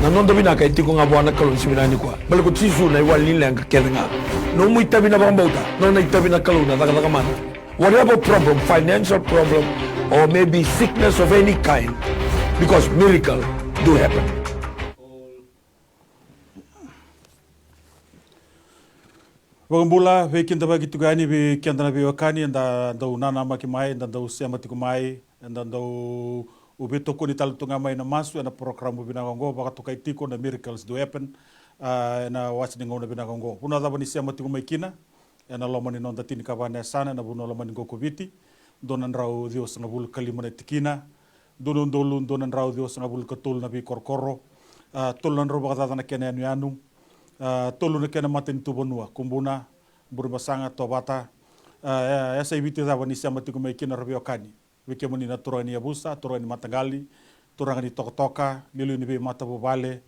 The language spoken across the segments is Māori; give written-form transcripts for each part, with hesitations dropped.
na non bina ka itiko nga buana kalon siminani kwa bal ko tisu na iwali lang ka kenga no mu itabi na bambauta no na itabi na kalon na daga man whatever problem, financial problem or maybe sickness of any kind, because miracle do happen. Wagambula weekend bagi tugani be kianda be wakani anda dau nana maki mai anda dau siama tiku mai anda dau ubeto ko ni tal tunga mai na masu na program bina kongo baka tukai tiko na miracles do happen na watch ningo na bina kongo puna da bani siama tiku mai kina na lomani non datini kabane sana na buno lomani go koviti donan rau dios na bul kalimane tikina donon dolun donan rau dios na bul katul na bi korkoro tolan ro baka na kene anu tolu na kena matin tu bonua kumbuna burbasanga tobata esa ibiti da bani siama tiku mai kina rabio kani wike muni na turani abusa turani matagali turani toka lilu ni be mata bobale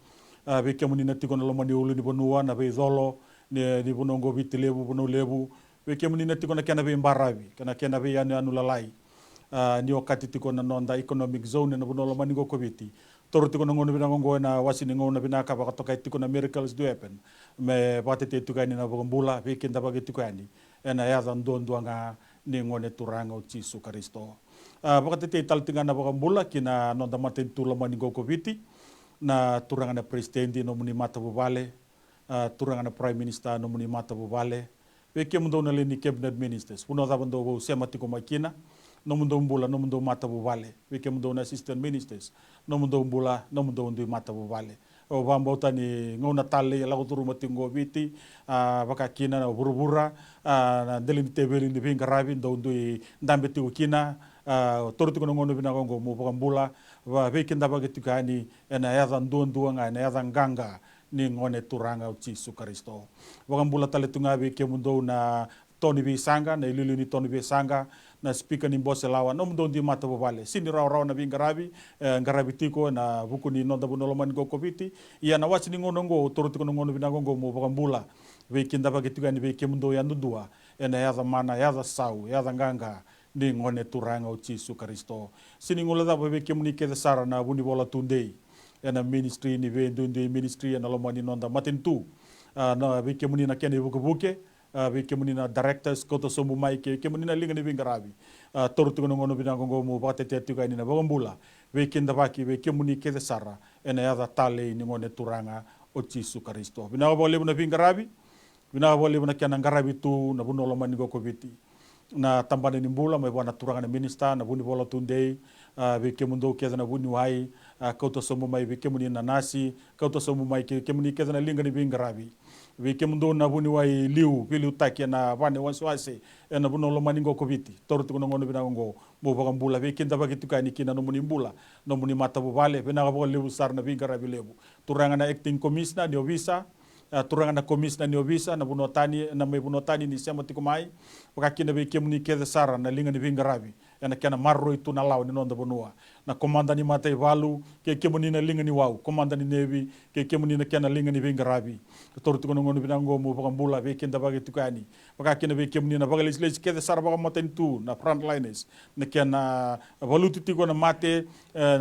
wike muni na tiku na lomani ulu ni bonua na be zolo ni bunongo biti lebu bono lebu wike muni na tiku na kena be mbarabi kena be anu lalai ni wakati tiku na nonda economic zone na bono lomani go kobiti toru tiku na ngono bina ngongo na wasini ngona bina ka baka tokai tiku na miracles do happen me bate te tukai ni na bogambula wike nda bagi tukani ena ya dan don duanga ni ngone turanga o Jesu Kristo baka te tal tinga na bogambula kina nonda maten tu lomani go kobiti na turanga na presidente no muni mata bobale turanga na prime minister no muni mata bobale wike mundo na leni cabinet ministers puno da bando bo sema tiku makina no mundo mbula no mundo mata bobale wike mundo na assistant ministers no mundo mbula no mundo ndu mata bobale o bambota ni ngona tale la uturu matingo biti baka kina na burubura na delini tebeli ni vinga rabi ndo ndu ndambe ti kina torti kono ngono bina gongo mo bambula wa wike ndaba getukani ena yaza ndo nga ena yaza nganga ni ngone turanga o Jesu Kristo bambula tale tunga wike mundo na Tony Bisanga na ilulu ni Tony Bisanga na speaker ni Mbose Lawa no mdo ndi mata bobale sini raw na bingarabi ngarabi tiko na buku ni nonda bunoloman go kobiti ya na watch ni ngono ngo toruti kono ngono binagongo mo bakambula wiki ndaba getiga ni wiki mdo ya ndudua ena ya zamana ya za sau ya za nganga ni ngone turanga o Jesu Kristo sini ngola da wiki muni ke sara na buni bola tundei ena ministry ni ve ndundi ministry na lomani nonda matentu na wiki muni na kene buke wike muni na directors koto somu mai ke muni na linga ni bingarabi toru tu ngono bina gongo mo bate te tu ni na bogambula wike ndabaki wike muni ke sara ena ya tale ni ngone turanga o Jesu Kristo bina bole na bingarabi bina bole na kana ngarabi tu na bunolo mani go kobiti na tambane ni mbula mai bwana turanga na minister na buni bola tundei wike mundo ke na buni wai koto somu mai wike muni na nasi koto somu mai ke muni ke na linga ni bingarabi wike mundo na buni wai liu pilu taki na bane waswase na buno lo maningo kobiti tortu kono ngono bina ngo mo bagambula wike ndaba kitukani kina no muni mbula no muni mata bobale bena ga lebu sar na bingarabi lebu turanga na acting commissioner ni obisa turanga na commissioner ni obisa na buno tani na me buno tani ni sema tikumai wakakina wike muni ke sara na linga ni bingarabi na kana marro itu na law ni nonda bonua na komanda ni mata ivalu ke muni na linga ni wau komanda ni nevi ke muni na kana linga ni bingarabi tortu kono ngono binango mo bagambula wike ndaba kitukani wakakina wike muni na bagalis les ke sara baga matentu na frontliners na kana valuti tigo na mate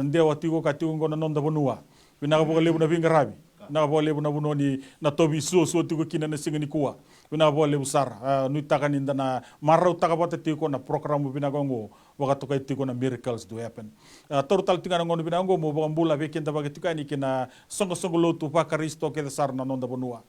ndewa tigo katigo ngona nonda bonua binaga bogalebu na bingarabi na bole na bunoni na tobi so tigo kina na singani kuwa bina bole busara nu takani na marau takabata tiko na program binagongo wakatu kai tiko na miracles do happen total tinga ngono binango mo bambula weekend ba tikani kina songo lotu pa Kristo ke sar na nonda bonua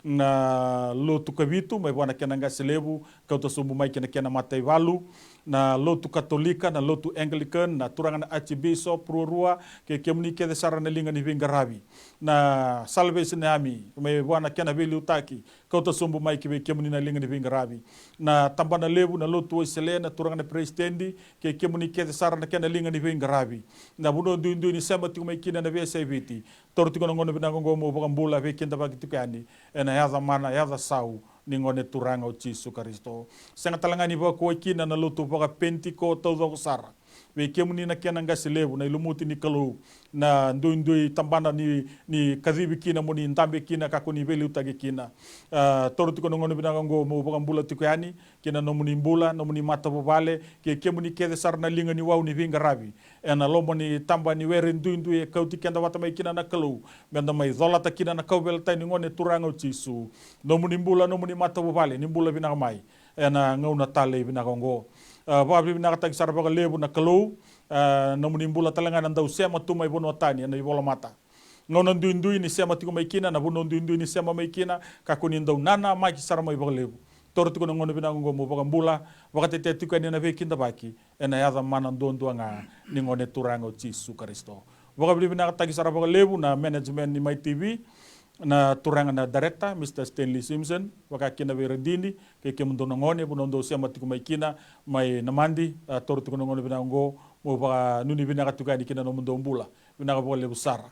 na lotu kabitu mai bwana kena nga selebu kauto sumbu mai kena matai valu na lotu katolika na lotu anglican na turanga na archbishop prurua ke muni ke sara na linga ni bingarabi na salvation ami mai bwana kena vili utaki kauto sumbu mai ke muni na linga ni bingarabi na tambana lebu na lotu selena turanga na presidendi ke muni ke sara na kena linga ni bingarabi na buno ndu ni sema tu mai kina na VSVT tortu kono ngono binango mo bokambula weekend ba kitukani ena yaza mana yaza sau ni ngone turanga o Jesu Kristo senga talangani ba ko kina na lutu ba pentiko todo sara we kemuni na kena ngasi lebu na ilumuti ni kalau na ndui tambana ni kadhibi kina muni ntambe kina kakuni veli utagi kina toru tiko ngono binango mo bula tiko yani kina nomuni mbula nomuni mata bobale ke kemuni kede sarna linga ni wau ni vinga rabi ena lomo ni tamba ni were ndui e kauti kenda wata mai kina na kalau menda mai zolata kina na kaubel tai ni ngone turanga uchisu nomuni mbula nomuni mata bobale ni mbula binanga mai ena ngauna tale binango Wabli binaka tagi sarabaka lebu na kalau na munimbula talanga nandau sema tu mai bono tani na ibola mata ngona ndui ni sema tiko mai kina na bono ndui ni sema mai kina kakuni ndau nana mai sarama ibaka lebu toro tiko ngona binaka ngomo baka mbula baka tete tiko ni na ve kinda baki ena yada mana ndondo nga ni ngone turanga Yesu Kristo baka binaka tagi sarabaka lebu na management ni mai TV na turanga na director Mr. Stanley Simpson waka kina vera dini ke mundono ngone bunondo sema tiku mai kina mai namandi toru tiku ngone binango mo ba nuni binaka tukani kina no mundo mbula binaka bole busara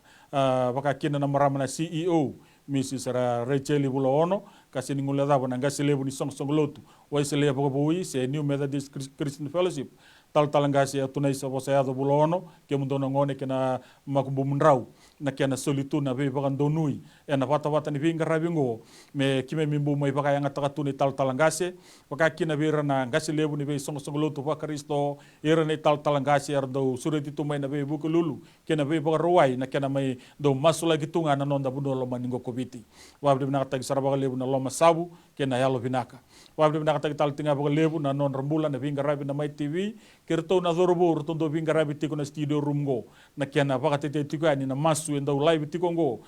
waka kina na marama na CEO Mrs. Rachel Bulono kasi ngula da bona ngasi lebu ni song lotu wa se le boi se New Methodist Christian Fellowship tal ngasi tunai sa bosa ya Bulono ke mundono ngone kina makumbu mundrau na kena solitu na be bakan donui ena wata ni vinga rabingo me kime mimbu mai baka yang atakatuni tal ngase baka kina bira na ngasi lebu ni be song lotu wa Kristo era ni tal ngase ardo sureti tu mai na be buku lulu kena be baka ruai na kena mai do masula gitunga na nonda buno lo maningo kobiti wabde binaka tagi sarabaka lebu na loma sabu kena yalo binaka wabde binaka tagi tal tinga baka lebu na non rambula na vinga rabi na mai TV kirto na zorobo urtondo vinga rabi tiko na studio rumgo na kena baka tete tiko ani na masu enda live tiko ngo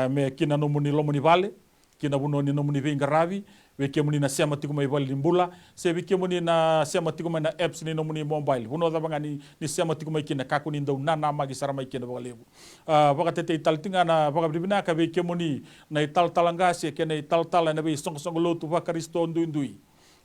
me kina no muni lo muni vale kina buno ni no muni vinga rabi we kemuni na sema tiko mai vale limbula se we kemuni na sema tiko mai na apps ni no muni mobile buno da banga ni sema tiko mai kina kakuni ndo nana magi sarama kina baka lebu baka tete ital tinga na baka bibina ka we kemuni na ital talangasi kena ital tala na we song lotu wa Kristo ndui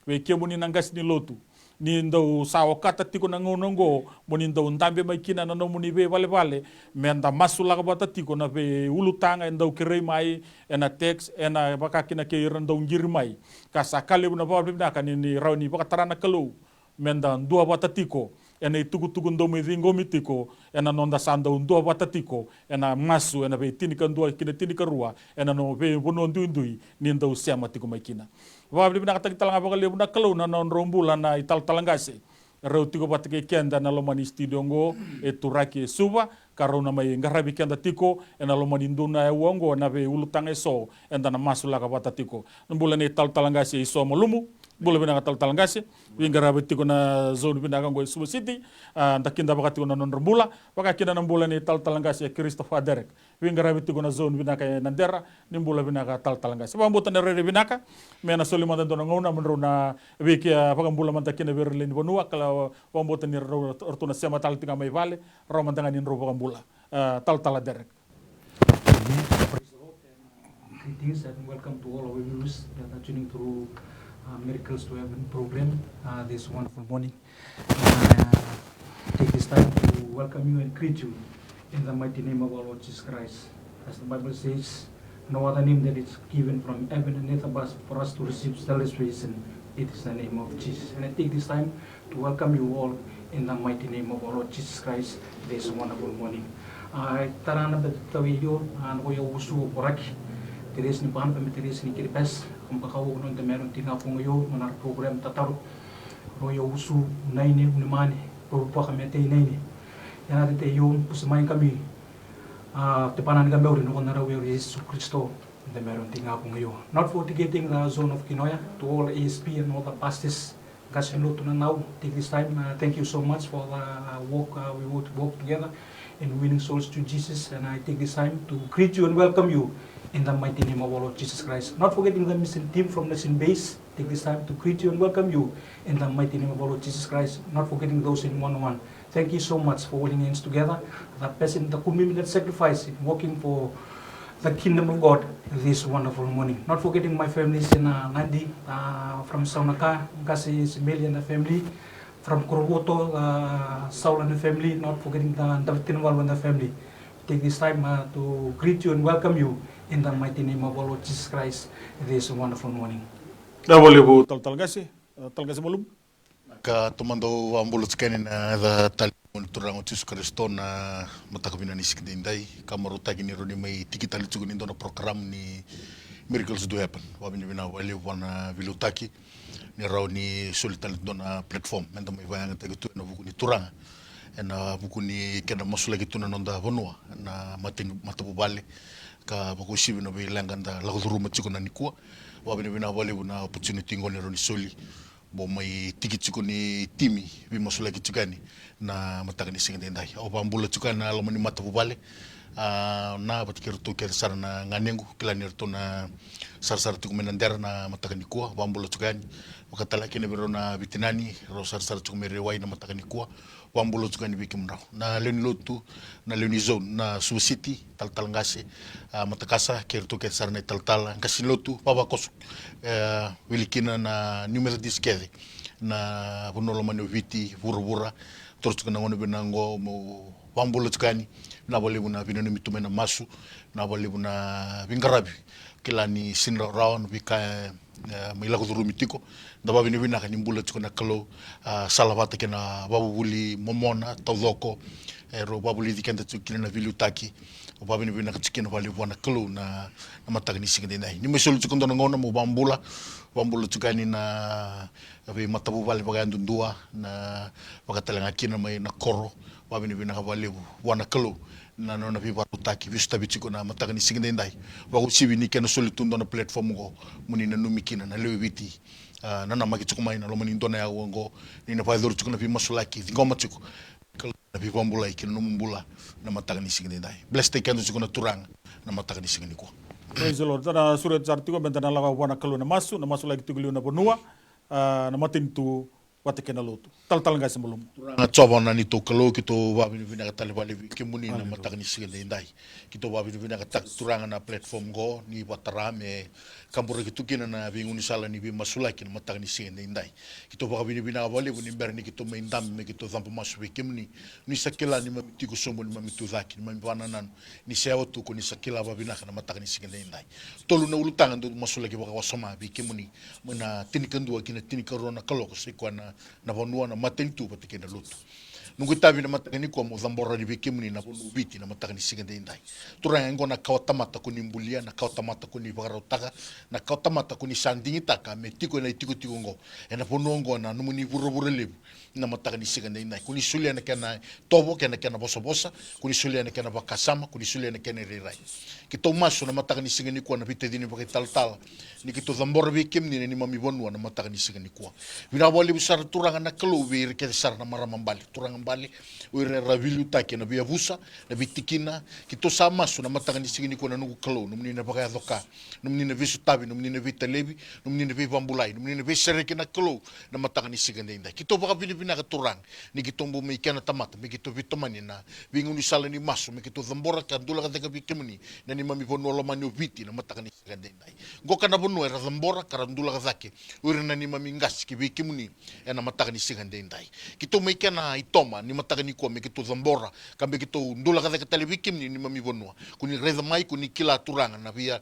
we kemuni na ngas ni lotu ni ndau sawo kata tiko na ngonongo moni ndau ndambe mai kina na no muni be vale menda masula ka bata tiko na be ulutanga ndau kirei mai ena text ena baka kina ke ndau ngiri mai ka sakale na ba bibna ka ni rauni baka tarana kalau menda ndua bata tiko ena tugu ndau me vingo mitiko ena nonda sanda ndua bata tiko ena masu ena be tinika ndua kina tinika rua ena no be bono ndui ni ndau sema tiko mai kina wabli bina kata talanga baka lebu na kalau na non rombula na ital talangase rau tiko batike kenda na lomani studio ngo e turaki suba karo na mai ngarabi kenda tiko ena lomani nduna e wongo na be ulutanga so enda na masula ka bata tiko mbula ni ital talangase iso molumu bula bina kata talangase ngarabi tiko na zone bina ngo Suba City ndakinda baka tiko na non rombula baka kina na mbula ni ital talangase Christopher Derek ngarabi tiko na zone bina ka nandera ni mbula bina ka talangase bambuta na rere bina ka mena solima dona ngona menro na wiki pagambula manta kina berlin bonua kala wambota ni ortuna sema tal tinga mai vale roma tanga ni ro pagambula tal Derek. Greetings and welcome to all our viewers that are tuning through Miracles to Heaven program this wonderful morning. Take this time to welcome you and greet you in the mighty name of our Lord Jesus Christ. As the Bible says, no other name that is given from heaven and earth above for us to receive salvation. It is the name of Jesus. And I take this time to welcome you all in the mighty name of our Lord Jesus Christ this wonderful morning. Tarana betawi yo an ko yo usu poraki. Teres ni pan teres ni kiripes kumpakawo non te meron tinga po yo na program tataru. Ro yo usu naine unimane po kami te naine. Yana te yo pusmain kami tepanan kami uri no na rawi Yesus Kristo the meron tinga po ngayon. Not forgetting the zone of Kinoya to all ASP and all the pastors. Kasi to now take this time. Thank you so much for the work we would work together in winning souls to Jesus. And I take this time to greet you and welcome you in the mighty name of our Lord Jesus Christ. Not forgetting the mission team from Nation Base. Take this time to greet you and welcome you in the mighty name of our Lord Jesus Christ. Not forgetting those in 101. Thank you so much for holding hands together. The person, the commitment, that sacrifice in working for the kingdom of God this wonderful morning. Not forgetting my families in Nandi, from Saunaka, Gasi, Simeli and the family, from Kurogoto, Saul and the family, not forgetting the Davitinwal and the family. Take this time to greet you and welcome you in the mighty name of our Lord Jesus Christ this wonderful morning. Da boleh bu talgasi malum. Ka tumando ambulut skenin the talmud turango Jesus Kristo na matakabina ni sikindai kamaruta gini roni mai tikitali tsugu nindo na program ni Miracles Do Happen. Wabini bina wale wana vilutaki ni rao ni solitali na platform. Menda mai vayanga tagitu na buku ni turanga. Na buku ni kena masula gitu na nonda vanua na matapubale ka buku sibi na bilanganda laguduru matsugu na nikua. Wabini bina wale wana opportunity ngoni roni soli. Bo mai tiki tsuku ni timi bi masula ki tsukani na matakani singindai o bambula tsukana na lamani matapubale na batikir tu ker sarna nganengu kilanir tu na sar tu menandera na matakani kuah bambula tsukani wakatala kene berona bitinani ro sar tu merewai na matakani kuah bambula tsukani bikim rau na leni lotu na leni zone na Suwa City tal ngase matakasa ker tu ker sarna tal ngasi lotu baba kosuk wilikina na numero diskede na bunolo manu viti vura terus kena ngono benango mo bambula tsukani na bole buna binano mitumena masu na bole buna vingarabi kilani sinra round bika maila kuduru mitiko da babi ni bina kanimbula tsukana kalo salavata kena babu buli momona tawdoko ero babu li dikenda tsukina na vilutaki o babi ni bina katsikina bali bwana kalo na matagani singindai ni mesol tsukunda ngona mo bambula tsukani na abe matabu bali bagandu dua na bakatalenga kina mai na koro babi ni bina kabali bwana kalo na nona viva utaki vista bichiko na matagani singindai wa usibi ni kena solitundo na platform go muni na numikina na lewe biti na maki tsiko mai na lomani ndona ya wango ni na paidor tsiko na vima sulaki ngoma tsiko na viva mbula ikina numumbula na matagani singindai blessed kendo tsiko na turang na matagani singindiko. Praise the Lord. Tana surat sartiko bentana laga wana kalu na masu lagi tugulu na bonua na matin tu watekena lotu. Tal ngai sebelum. Turanga coba na nito kalau kito wabi vina katale bali kemuni na matagani singindai. Kito wabi vina katak turanga na platform go ni watarame kambura kito kina na binguni sala ni bimasulaki na matagani singindai. Kito wabi vina bali buni berni kito maindam me kito zampu masu kemuni ni sakila ni mamitiku sombo ni mamituzaki ni mamibananan ni seotu ko ni sakila wabi na matagani singindai. Tolu na ulutangan do masulaki baka wasoma bi kemuni mena tinikandua kina tinikarona kaloko sekwana na vanua na matentu patikena lutu. Nungu tabi na matakani kwa mozambora ni bekimuni na bonu biti na matakani singindai. Turanga ngona kawatamata kuni mbulia na kawatamata kuni bagarotaka na kawatamata kuni sandingi taka me tiko na tiko ngo. Ena ponongo na numuni vurubure lebu na matakani singindai. Kuni sulia na kena tobo kena bosa kuni sulia na kena bakasama kuni sulia na kena rirai. Kito maso na matakani singindai kwa na bitedini bakital ni kito zambora bekimuni ni mami bonua na matakani singindai kwa. Vinawali besar turanga na keluwi ke sar na maramambali turanga bali uire ravilu take na bia vusa na bitikina kito sama su na matagani sigini ko na nugu kalo numni na baka doka numni na visu tabi numni na vitalebi numni na vivambulai numni na visereke na kalo na matagani sigini inda kito baka pilipina ka turang ni kito mbu me kana tamata me kito vitomani na binguni sala ni masu me kito zambora ka dula ka teka bikemni na ni mami vono la manyo viti na matagani sigini inda goka na bono era zambora ka dula ka zake uire na ni mami ngas ki bikemni na matagani sigini inda kito me kana itoma ni matagani ko me kito zambora kambe kito ndula ka televikim ni mami bonua kuni reza mai kuni kila turanga na via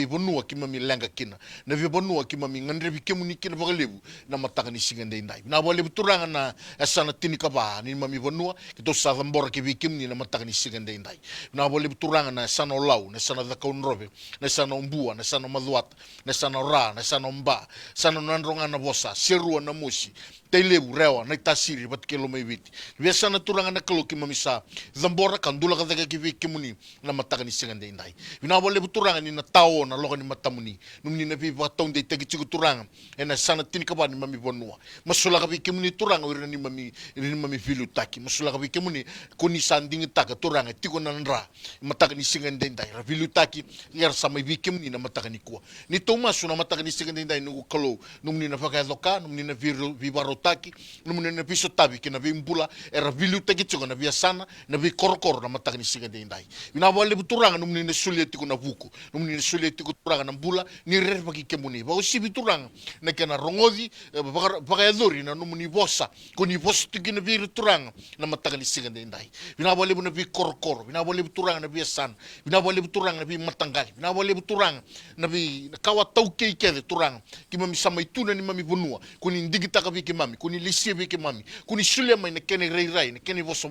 bonua ki mami lenga kina na via bonua ki mami ngandre bikem ni kina bagalebu na matagani singende ndai na wale turanga na asana tinika ba ni mami bonua kito sa zambora ki bikem ni na matagani singende ndai na wale turanga na sana lau na sana zakaun robe na sana umbua na sana maduat na sana ra na sana mba sana nandronga na bosa serua na musi telebu rewa na tasiri bat kilo mai viti biasa na turanga na kalo ki mamisa zambora kandula ka daga ki viki muni na matagani singande indai bina wale turanga ni na tao na loka ni matamuni numni na vi batong de tegi chiku turanga ena sana tinika ba ni mami bonua masula ka viki muni turanga ira ni mami vilu taki masula ka viki muni kuni sanding taka turanga tiko na nra matagani singande indai ra vilu taki yar sama viki muni na matagani kuwa ni tomasu na matagani singande indai nugu kalo numni na faka doka numni na vibaro taki numune na piso tabi kina vimbula era vilu taki tsuga na via sana na vi korokoro na matagani singande indai ina wale buturanga numune na sulieti kuna vuku numune na sulieti kuturanga na mbula ni rer baki kemuni ba usibi turanga na kena rongodi bagayadori na numuni bosa kuni bosa tikina vi turanga na matagani singande indai ina wale buna vi korokoro ina wale buturanga na via sana ina wale buturanga na vi matangali ina wale buturanga na vi kawa tau kei kede turanga kima misama ituna ni mami bonua kuni ndigita ka vi kima mami, kuni lisia ke mami, kuni sulia mai na kene rai na kene vosa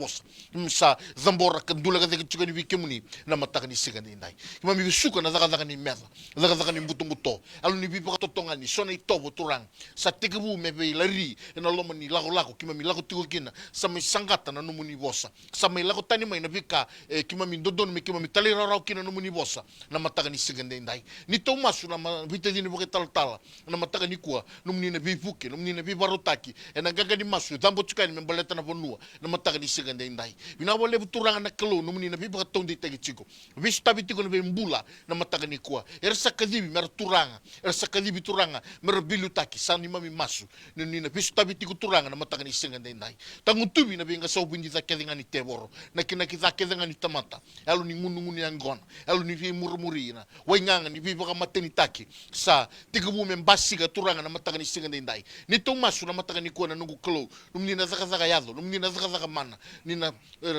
sa zambora kandula ka chuka ni ke muni na mataka ni siga ni nai mami bisuka na zaka ni meza zaka ni buto alu ni bipa totonga ni sona itobo turang sa tekebu me be lari na loma ni lago ki mami lago tigo kina sa mai sangata na numuni vosa sa mai lago tani mai na bika ki mami dodon me ki mami tali rarau kina numuni vosa na mataka ni siga ni nai ni tau masu na vita dini boke tala na mataka ni kua numuni na bifuke numuni na bibarotaki na gaga ni masu dambo chuka ni membaleta na bonua na mataka ni siga ni nai bina wale buturanga na kalo numuni na bipa tondi tegi chiko visu tabi tiko na mbula na mataka ni kua ersa kadibi mer turanga ersa kadibi turanga mer bilu taki sani mami masu ni na visu tabi tiko turanga na mataka ni siga ni nai tangutubi na binga sau bindi za kedinga ni teboro na kina kiza kedinga ni tamata elu ni ngunu angona elu ni vi murmuri na wainganga ni bipa mateni taki sa tiko bu membasi ga turanga na mataka ni siga ni nai ni to masu na mataka ni kua na nungu kalo numni na zaka yado numni na zaka mana ni na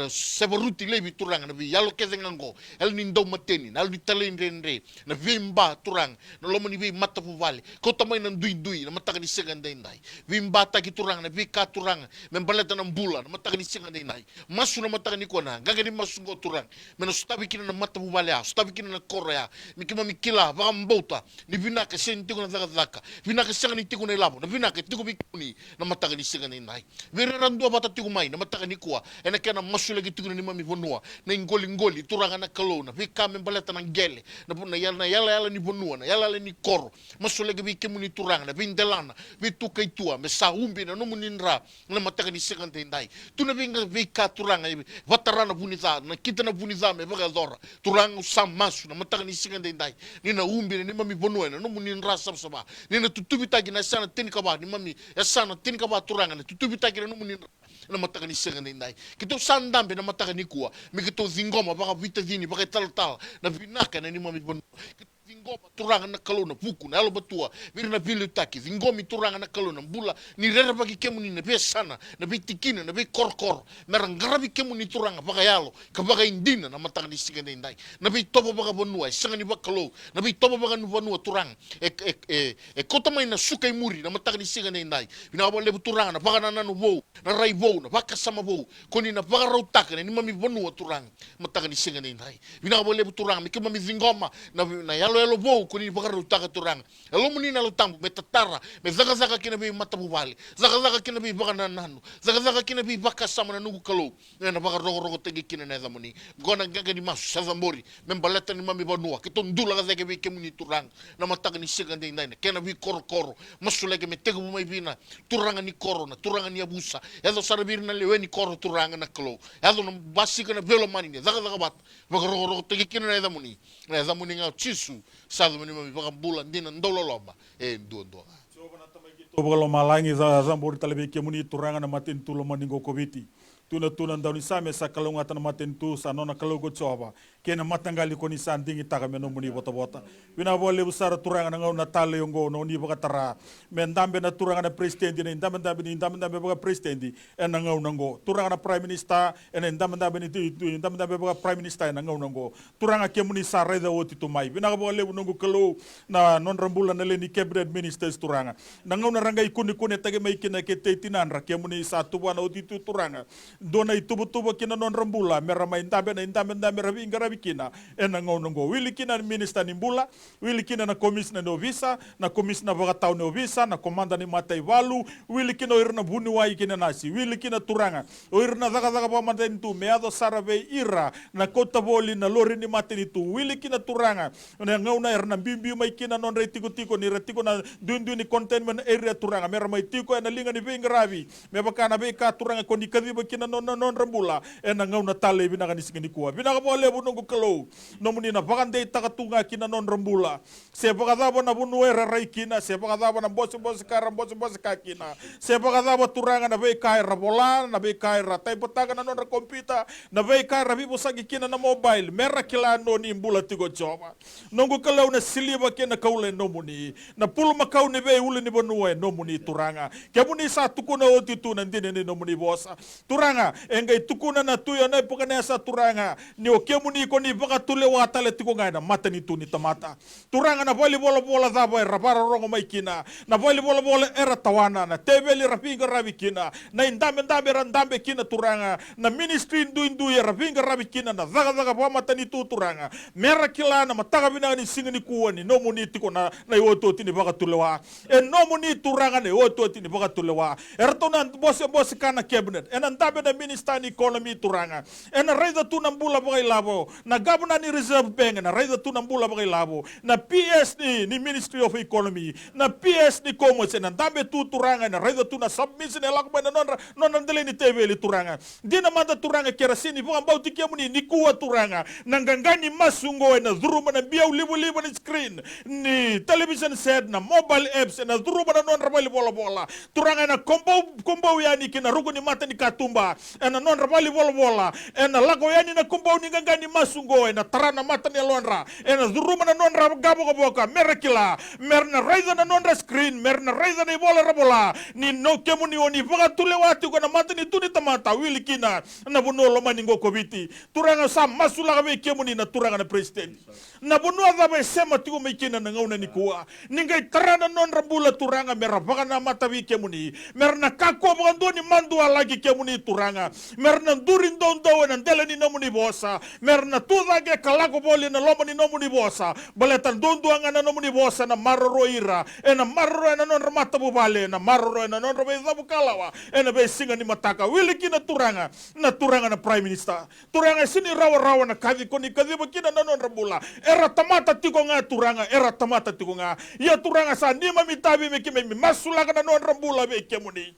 seberuti lebi turanga na bi yalo kedinga ngo elu ni ndo mateni na elu ni talendendre na vimba turang na lomo ni vi mata vale ko tamai na dui na mataka ni siga ni nai vimba taki turang na vika turang membaleta na mbula na mataka ni siga ni nai masu na mataka ni kona gaga ni masu ngo turang mena stabi kina na mata vale a stabi kina na korea mikima mikila va mbota ni vinaka sentiko na zaka vinaka siga ni tiko na labo na vinaka tiko bikuni na mataka ni siga ni nai vere randu bata tiko mai na mataka ni kuwa ena kana masu lagi tiko ni mami vonua na ngoli turanga na kalona vika membaleta na ngele na yala ni bonua na yala ni koro masu lagi bikemu ni turanga na vindelana vituka itua me saumbi na nomuninra na mataka ni siga ni nai tuna vinga vika turanga vatarana buniza na kita na buniza me vaga dora turanga usam masu na mataka ni siga ni nai ni na umbi ni mami bonua na nomuninra sabsaba ni na tutubitagi na sana tinikaba ni mami sana tinikaba turanga na tutubitagi na nomuninra na mataka ni siga ni nai kito sandambe na mataka ni kuwa mi kito zingoma baka vita dini baka tal na vinaka na ni mami bonua zingoma turanga na kalona puku na alo batua vira na bilu taki zingomi turanga na kalona mbula ni rera bagi kemu ni be sana na be tikina na be korkor merangarabi kemu ni turanga baka yalo ka baka indina na mataka ni siga ni ndai na be topo baka bonua sanga ni bakalo na be topo baka nu bonua turanga kota mai na sukai muri na mataka ni siga ni ndai bina wale turanga na baka na vo na rai vo na baka sama vo koni na baka rautaka ni mami bonua turanga mataka ni siga ni ndai bina wale turanga mi kema mi zingoma na yalo elo bou kuni bakaru taka turanga elo muni na lutambu metatara me zaka kina bi matabu vale zaka kina bi bakana nanu zaka kina bi bakasama na nugu kalo na bakarogo tegi kina na zamuni gona gaga ni masu sazambori membaleta ni mami banua kitondula ga zeke bi kemuni turanga na mataka ni siga ndi ndai kena bi koro masu lege me tegu mai bina turanga ni koro na turanga ni abusa edo sarabir na lewe ni koro turanga na kalo edo na basika na velo mani zaka bat bakarogo tegi kina na zamuni nga chisu sado mani mami baka bulan dina ndololoma ndo to bolo malangi za zambori talabi ke muni turanga na matin tulo maningo kobiti tuna ndani same sa kalunga tan matin tu sa nona kalugo choba kena matangali koni sandingi taka meno muni bota bina bole busara turanga na ngona tale yongo no ni baka tara mendambe na turanga na president ni ndambe baka president en na ngona ngo turanga na prime minister en ndambe baka prime minister na ngona ngo turanga ke muni sa reda woti to mai bina bole nongo kalo na non rambula na le ni cabinet ministers turanga na ngona ranga ikuni tage mai kina ke tetinanra ke muni sa tubana woti tu turanga dona itubu kina non rambula merama indambe rabi ingarabi kina ena ngo wili kina minister ni mbula wili kina na commissioner no visa na commissioner bagatau no visa na komanda ni matai walu wili kina irna buni wai kina nasi wili kina turanga irna zaga pa maten tu meado sarabe ira na kota boli na lori ni mateni tu wili kina turanga na ngauna irna bimbi mai kina non retiko ni retiko na dundu ni containment area turanga merama itiko na linga ni ingarabi mebakana be ka turanga koni kadiba kina non rambula ena ngauna tale bina kan isingini kuwa bina ka bole bunungu kalo nomuni na bagande takatunga kina non rambula se bagadaba na bunu era raikina se bagadaba na bosi kakina se bagadaba turanga na be kai rabola na be kai ratai potaka na non kompita na be kai rabibo sagi kina na mobile mera kila no ni mbula tigo joba nongu kalo na siliba kina kaule nomuni na pulu makau ne be ule ni bunu nomuni turanga kemuni sa tukuna otitu na ndine ni nomuni bosa turanga turanga engai tukuna na tuya na ipukane sa turanga ni o kemuni ko ni baka tule watale tiko ngai na mata ni tuni tamata turanga na voli bola zaba rapara rongo maikina na voli bola era tawana na tebeli rapinga rabikina na indambe randambe kina turanga na ministry indu ya rapinga rabikina na zaga pa mata ni tu turanga mera kila na mataga bina ni singa ni kuwa ni no muni tiko na yoto tini baka tulewa no muni turanga na yoto tini baka tulewa ertona bose kana cabinet enandabe na minister ni economy turanga ena raida tu nambula baka ilabo na governor ni reserve bank na raida tu nambula baka ilabo na PS ni ministry of economy na PS ni commerce enandabe tu turanga na raida tu na submission elakba na non andele ni TV li turanga dina manda turanga kerasini baka bauti kiamuni ni kuwa turanga nangangani masungo na dhuruma na biau libu ni screen ni television set na mobile apps na dhuruma na non rabali bola turanga na kombo yani kina rugo ni mata ni katumba na non rabali bola na lago yani na kombo ni ngangani masungo na tarana mata ni lonra na dhuruma na non gabo boka merekila merna raiza na non screen merna raiza ni bola rabola ni no kemuni oni baka tule watu ko na mata ni tuni tamata wili kina na bunolo maningo kobiti turanga sa masula be kemuni na turanga na president na bunua zabe sema tigo mekina na ngauna ni kuwa ningai tarana non rambula turanga mera baka na mata bi kemuni merna kako bando ni mandua lagi kemuni turanga merna durin dondo na ndele ni nomuni bosa merna tuza ge kalako boli na lomani nomuni bosa baletan dondo anga na nomuni bosa na maroro ira na maroro na non ramata bubale na maroro na non robe zabu kalawa na be singa ni mataka wili kina turanga na prime minister turanga sini rawa na kazi koni kazi bakina na non rambula era tamata tiko nga turanga ya turanga sa nima mitabi mekime masulaga na non rambula be kemuni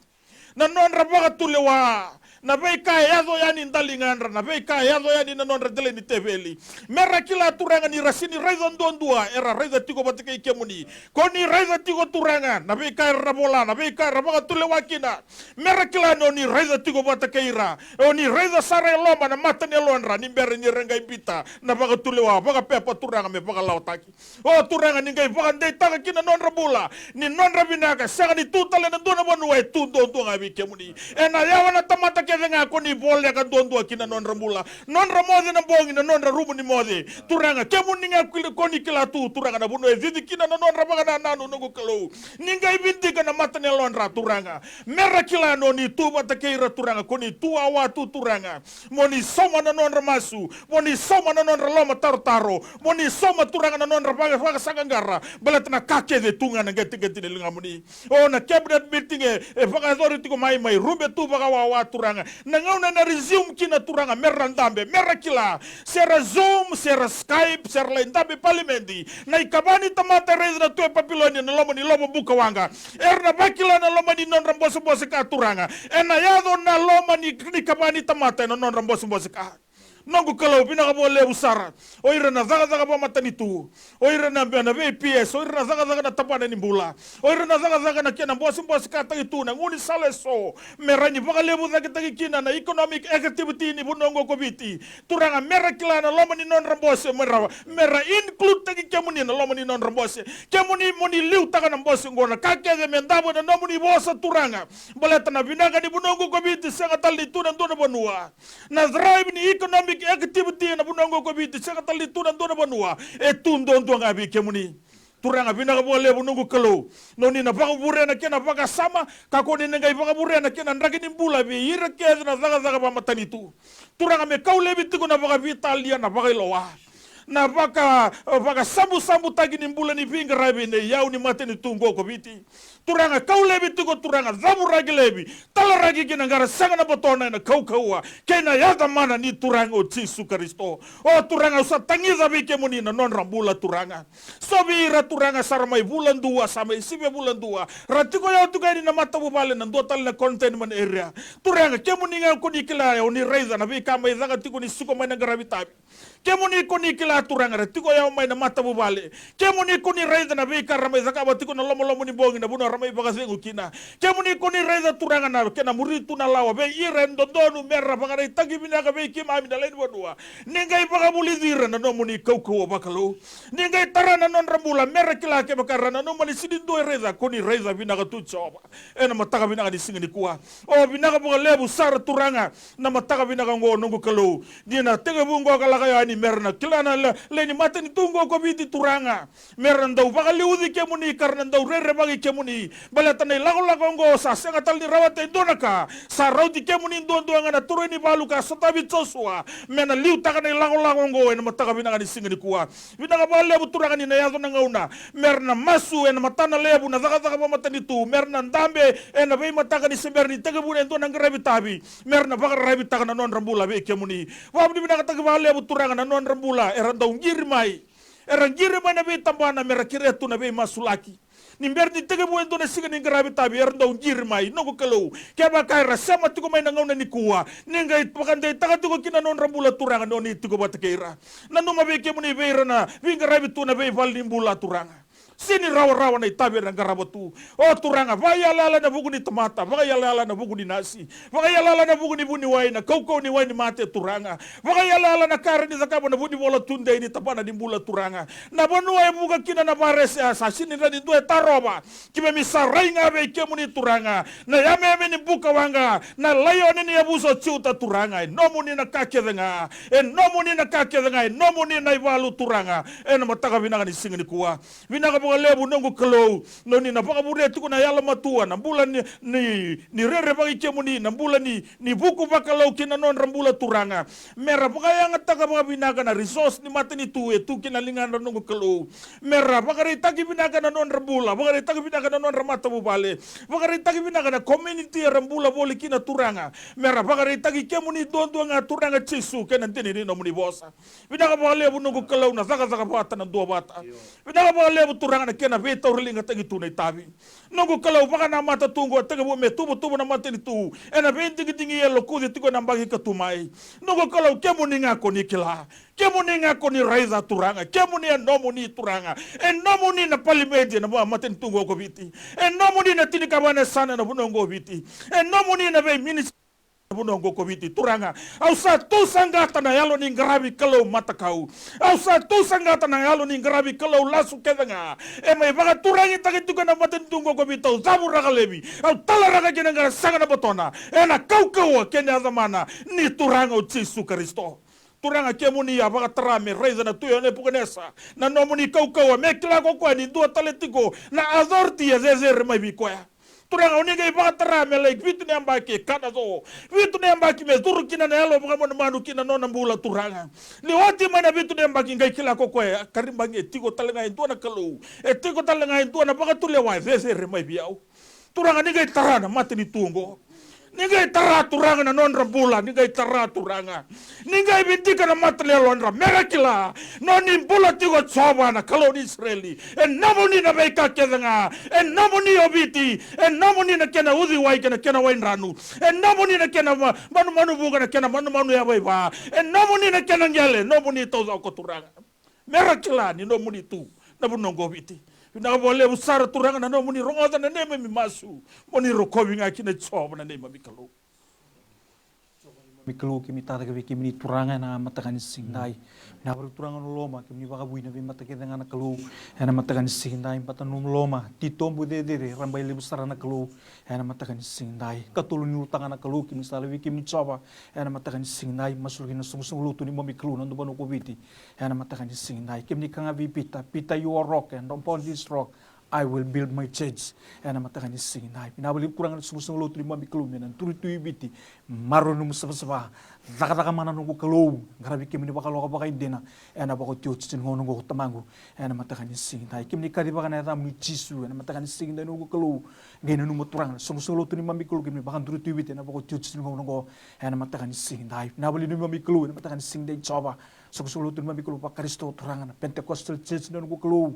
na non rabaga tulewa na beika yazo yani ndalinganra na beika yazo yani na non radele ni teveli mera kila turanga ni rasini raiza ndondua era raiza tiko batike ikemuni koni raiza tiko turanga na beika rabola na beika rabaga tulewa kina mera kila no ni raiza tiko batike ira oni raiza sare loma na matani lonra ni mbere ni renga ibita na baga tulewa baga pepa turanga me baga lautaki o turanga ni ngai baga ndei taka kina non rabula ni non rabinaka sanga ni tutale na dona bonwa tu ndo ngabi kemuni ena yawana tamata kenga koni bolle ka dondo kina non rambula non ramode na bongi na non rubu ni mode turanga kemuni nga koni kila tu turanga na buno ezidi kina na non rabaga na nanu nugo kalo ninga ibindi kana matane lonra turanga mera kila no ni tu matakeira turanga koni tu awa tu turanga moni soma na non ramasu moni soma na non loma tartaro moni soma turanga na non rabaga faga sagangara balatna kake de tunga na geti de lingamuni o na cabinet meeting e faga authority ko mai rumbe tu faga wa turanga na ngauna na resume kina turanga merandambe merakila sera Zoom sera Skype sera lendambe parliamenti na ikabani tamata reza na tuwe papiloni na lomo buka wanga erna bakila na loma ni non ramboso ka turanga ena yado na loma ni kabani tamata na non ramboso ka nongo kalau pinaka bole usara oira na zaga ba matani tu oira na VPS oira na zaga na tapana ni bula oira na zaga na kena bosi kata itu na nguni saleso merani baka lebu zaki taki kina na economic activity ni bunongo kobiti turanga mera kila na loma ni non rambose mera include taki kemuni na loma ni non rambose kemuni moni liu taka na bosi ngona kakeze mendabo na nomuni bosa turanga baleta na binanga ni bunongo kobiti sanga tali tu na ndona bonua na drive ni economic activity na bunongo ko biti saka tali tuna ndona banua tundo ndonga bi kemuni turanga bina ka bole bunongo kalo noni na baka bure na kena baka sama kako ni ngai baka bure na kena ndaki ni mbula bi ira keza na zaga ba matani tu turanga me kaule biti ko na baka vitalia na baka lowa na baka sambu tagi ni mbula ni vinga rabi ne yau ni matani tungo ko biti turanga kaulebi tuko turanga zabu ragi lebi tala ragi kina ngara sanga na botona na kaukaua kena yada mana ni turanga o Jesu Kristo o turanga usa tangiza bike muni na non rambula turanga sobira turanga sarmai bulan dua sampai sibe bulan dua ratiko ya tukani na mata bubale na total na containment area turanga kemuni nga kuni kila ya oni raiza na bika mai zaga tiko ni suko mai na garabitabi Kemuni koni kila turanga tiko ya mai na mata bubale. Kemuni koni reza na be karama zakaba tiko na lomo ni bongi na buna ramai bagasengu kina. Kemuni koni reza turanga na kena muritu na lawa be iren dondonu merra bagare tagi binaga be kima mi dalain wadua. Ningai bagabuli zira na nomuni kau bakalo. Ningai tarana non rambula merra kila ke bakarana no mani sidin do reza koni reza binaga tutsoba. Ena mataka binaga di singa di kuwa. O binaga buga lebu sar turanga na mataka binaga ngo nungu kalau. Dina tege bungo kalakaya ni merna kilana leni mata ni tunggo ko biti turanga. Merna ndau bagaliudi kemuni karna ndau rere bagi kemuni. Balatane lago ngo sa senga tal ni rawate indonaka. Sa rauti kemuni ndondoanga na turu ni baluka sotabi tsosua. Mena liu takane lago ngo ena mataka binaga di singa di kuwa. Binaga balebu turanga ni na yazo na ngauna. Merna masu ena matana lebu na zaka mata ni tu. Merna ndambe ena bei mataka ni semberni tege bune ndona ngarabi tabi. Merna bakar rabi takana non rambula be kemuni. Wabdi binaga tege balebu turanga na non rambula era ndau ngirmai. Era ngirmai na be tambana mera kiretu na be masulaki. Nimberni tege bune ndona siga ni ngarabi tabi era ndau ngirmai nongo kalau. Keba kaira sama tuko mai na ngauna ni kuwa. Ninga pakande takatuko kina non rambula turanga noni tuko batakeira. Nanuma be kemuni be rana vingarabi tu na be valni mbula turanga. Sini rawa-rawa na itabi na garabatu. O turanga, vaya lala na bugu ni tomata, vaya lala na bugu ni nasi, vaya lala na bugu ni buni wai na kau ni wai ni mate turanga, vaya lala na kare ni zakabo na buni bola tunde ni tapana ni mbula turanga. Na bonu wai buga kina na barese asa, sini na ni due taroba, kime misarai ngabe kemu ni turanga, na yame ni buka wanga, na layo ni abuso ciuta turanga, nomu ni na kake denga, nomu ni na kake denga, nomu ni na iwalu turanga, na mataka vinaga ni singa ni kuwa, vinaga lebu nongo kalau noni na baka bure tuko na yala matua na bula ni rere bagi kemuni na bula ni buku bakalau kina non rambula turanga mera baka yang taka baka binaga na resource ni mata ni tu kina lingan nongo kalau mera baka ritagi binaga na non rambula baka ritagi binaga na non ramata bubale baka ritagi binaga na community rambula boli kina turanga mera baka ritagi kemuni don nga turanga chisu kena tini ni nomuni bosa binaga baka lebu nongo kalau na zaka bata na dua bata binaga baka lebu turanga na kena beta urlinga tagi tu na tabi nongo kalau baka na mata tungo tagi bo me tubo na mata ni tu ena benti gitingi yelo kudi tiko na mbagi katumai nongo kalau kemuni ngako ni kila kemuni ngako ni raiza turanga kemuni nomu ni turanga nomu ni na palimedia na mata ni tungo ko biti nomu ni na tinikabana sana na bunongo biti nomu ni na be minis bunongo ko biti turanga au sa tu sangata na yalo ni ngarabi kalau mata kau au sa tu sangata na yalo ni ngarabi kalau lasu kedanga mai baga turangi tagi tuka na mata tungo ko biti au zabu raga lebi au tala raga kena ngara sanga na botona ena kau kenya zamana ni turanga o Jesu Kristo turanga kemuni ya baga trame reza na tuyo ne pukanesa na nomuni kau me kila ko kwa ni dua taletiko na azorti ya zezer mai bikoya turanga uniga ibaka trame like vitu ne ambaki kana zo vitu ne ambaki me duru kina na yalo mga manu kina nona mbula turanga ni wati mana vitu ne ambaki ngai kila ko kwa karimbangi tiko talenga indua na kalau tiko talenga indua na baga tule wa zezer mai biau turanga niga tarana mati ni tungo ningai tara turanga na non rambula ningai tara turanga ningai bintika na matlelo ndra merakila noni bula tigo choba na kalau ni Israeli namoni na beka kedanga namoni obiti namoni na kena uzi wai kena wain ranu namoni na kena manu buga na kena manu ya bai ba namoni na kena ngale namoni toza ko turanga merakila ni nomoni tu na bunongo obiti na boleh besar turang na no muni rongoza na neme mi masu muni rokowi nga kina choba na neme mikalo mikalo kimi tata ke kimi turanga na matakan singdai na baru turanga no loma kimi baka bui na matake dengan kalau na matakan singdai patan no loma titombu de rambai le besar na kalau na matakan singdai katulun utang na kalau kimi salawi kimi choba na matakan singdai masuk na sung lutu ni mamikalo na banu ko biti na matakan singdai kimi kanga pita you rock and upon this rock I will build my church. Na matakan singdai pinabali kurang sung lutu ni mamikalo na turi biti marunum sapa zaka mana nunggu kalau ngarabi kimi ni bakalo ka baka indena na bako church tin ngono go tamangu na matakan singdai kimi kadi baka na tam ni jisu na matakan singdai nunggu kalau ngene numu turang sung lutu ni mamikalo kimi baka turi biti na bako church tin ngono go na matakan singdai pinabali ni mamikalo na matakan singdai choba sung lutu ni mamikalo pa Kristo turang na Pentecostal church nunggu kalau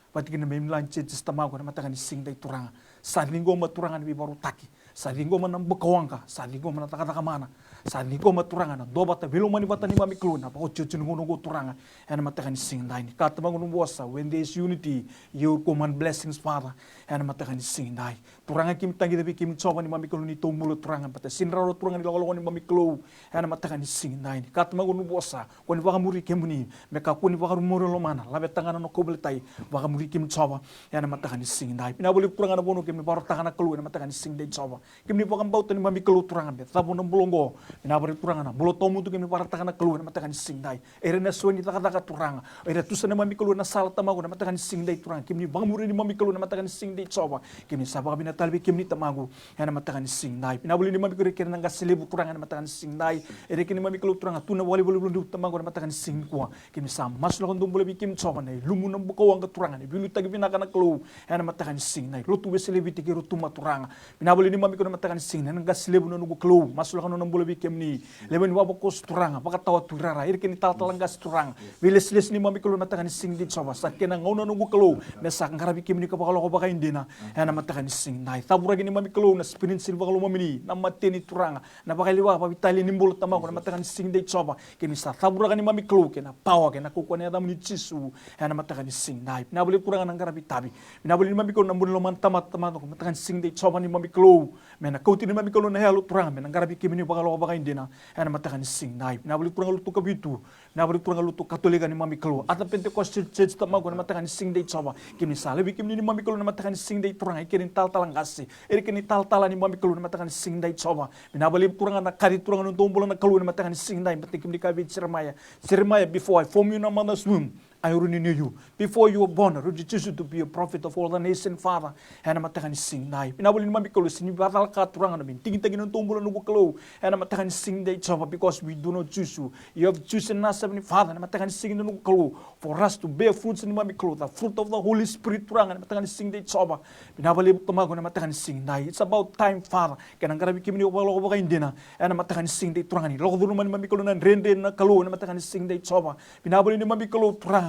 pati kina memlan church tamago na matakan singdai turang salingo maturangan bi baru taki salingo manam bekawangka salingo manataka mana sa ni ko maturanga na do bata bilo mani bata ni mami klo na pa ko chuchu ngono go turanga and matakan sing dai ni kat mangun bosa when there is unity you command blessings Father and matakan sing dai turanga kim tangi tapi kim choba ni mami klo ni to mulo turanga bata sinra ro turanga ni lo ni mami klo and matakan sing dai ni kat mangun bosa ko ni waka muri kemuni me ka ko ni waka muro lo mana labe tangana no kobel tai waka muri kim choba and matakan sing dai pina boli turanga na bono kim bar tangana klo and matakan sing dai choba kim ni waka bauta ni mami klo turanga be tabo no bulongo pina bari turanga na bulo tomu tu kim bar tangana klo and matakan sing dai ere na so ni taka turanga ere tu sana mami klo na sala tamago na matakan sing dai turanga kim ni waka muri ni mami klo na matakan sing dai choba kim ni sabaka bina talbi kim ni tamago and matakan sing dai pina boli ni mami klo kere nanga selebu turanga na matakan sing dai ere kim ni mami klo turanga tu na wali boli boli tamago na matakan sing kwa kim ni sam mas lo ndum boli kim choba na lumu na buko wanga turanga ni bilu tagi bina kana klo and matakan sing dai lotu weselebi tigi rotu maturanga pina boli ni mami klo na matakan sing na nanga selebu na nugo klo mas lo ndum boli kim ni leben wa boko turanga baka tawa turara ere kim ni tal talanga turanga biles ni mami klo na matakan sing di choba sakena ngona nugo klo me sak ngarabi kim ni ka bakalo ko baka indina and matakan sing dai tabura gini mami klo na spirit silva klo mami na mateni turanga na bakali wa pa vitali ni mbolo tamago na matakan sing dai choba kim ni sa tabura gani mami klo ke na pawa ke na kokone adam ni chisu and matakan sing dai na boli turanga na ngarabi tabi na boli ni mami klo na mbolo man tamat ko matakan sing dai choba ni mami klo me na kauti ni mami klo na halo turanga me na ngarabi kim ni bakalo ko baka indina and matakan sing dai na boli turanga lutu kabitu na boli turanga lutu katolika ni mami klo ata Pentecostal church tamago na matakan sing dai choba kim ni sa lebi kim ni mami klo na matakan sing dai turanga ikirin tal talangasi ikirin tal tala ni mami klo na matakan sing dai choba binabali turanga na kari turanga no tombola na klo na matakan sing dai mati kim ni kabi Jeremiah before I form you in a mother's womb I already knew you. Before you were born, I already chose you to be a prophet of all the nation, Father. And I'm matakan sing dai. Pinabuli ni mami kalo sini batal ka turanga namin. Tingin-tingin ng tumbulan ng kalo. And I'm matakan sing dai choba because we do not choose you. You have chosen us, Heavenly Father. And I'm matakan sing ng kalo for us to bear fruits in mami kalo. The fruit of the Holy Spirit turanga. And I'm matakan sing dai choba. Pinabali tumago na matakan sing dai. It's about time, Father. Kaya nang garabi kimi ni wala ko baka hindi na. And I'm matakan sing dai turanga ni. Loko naman mami kalo na rende na kalo. And I'm matakan sing dai choba. Pinabali ni mami kalo turanga.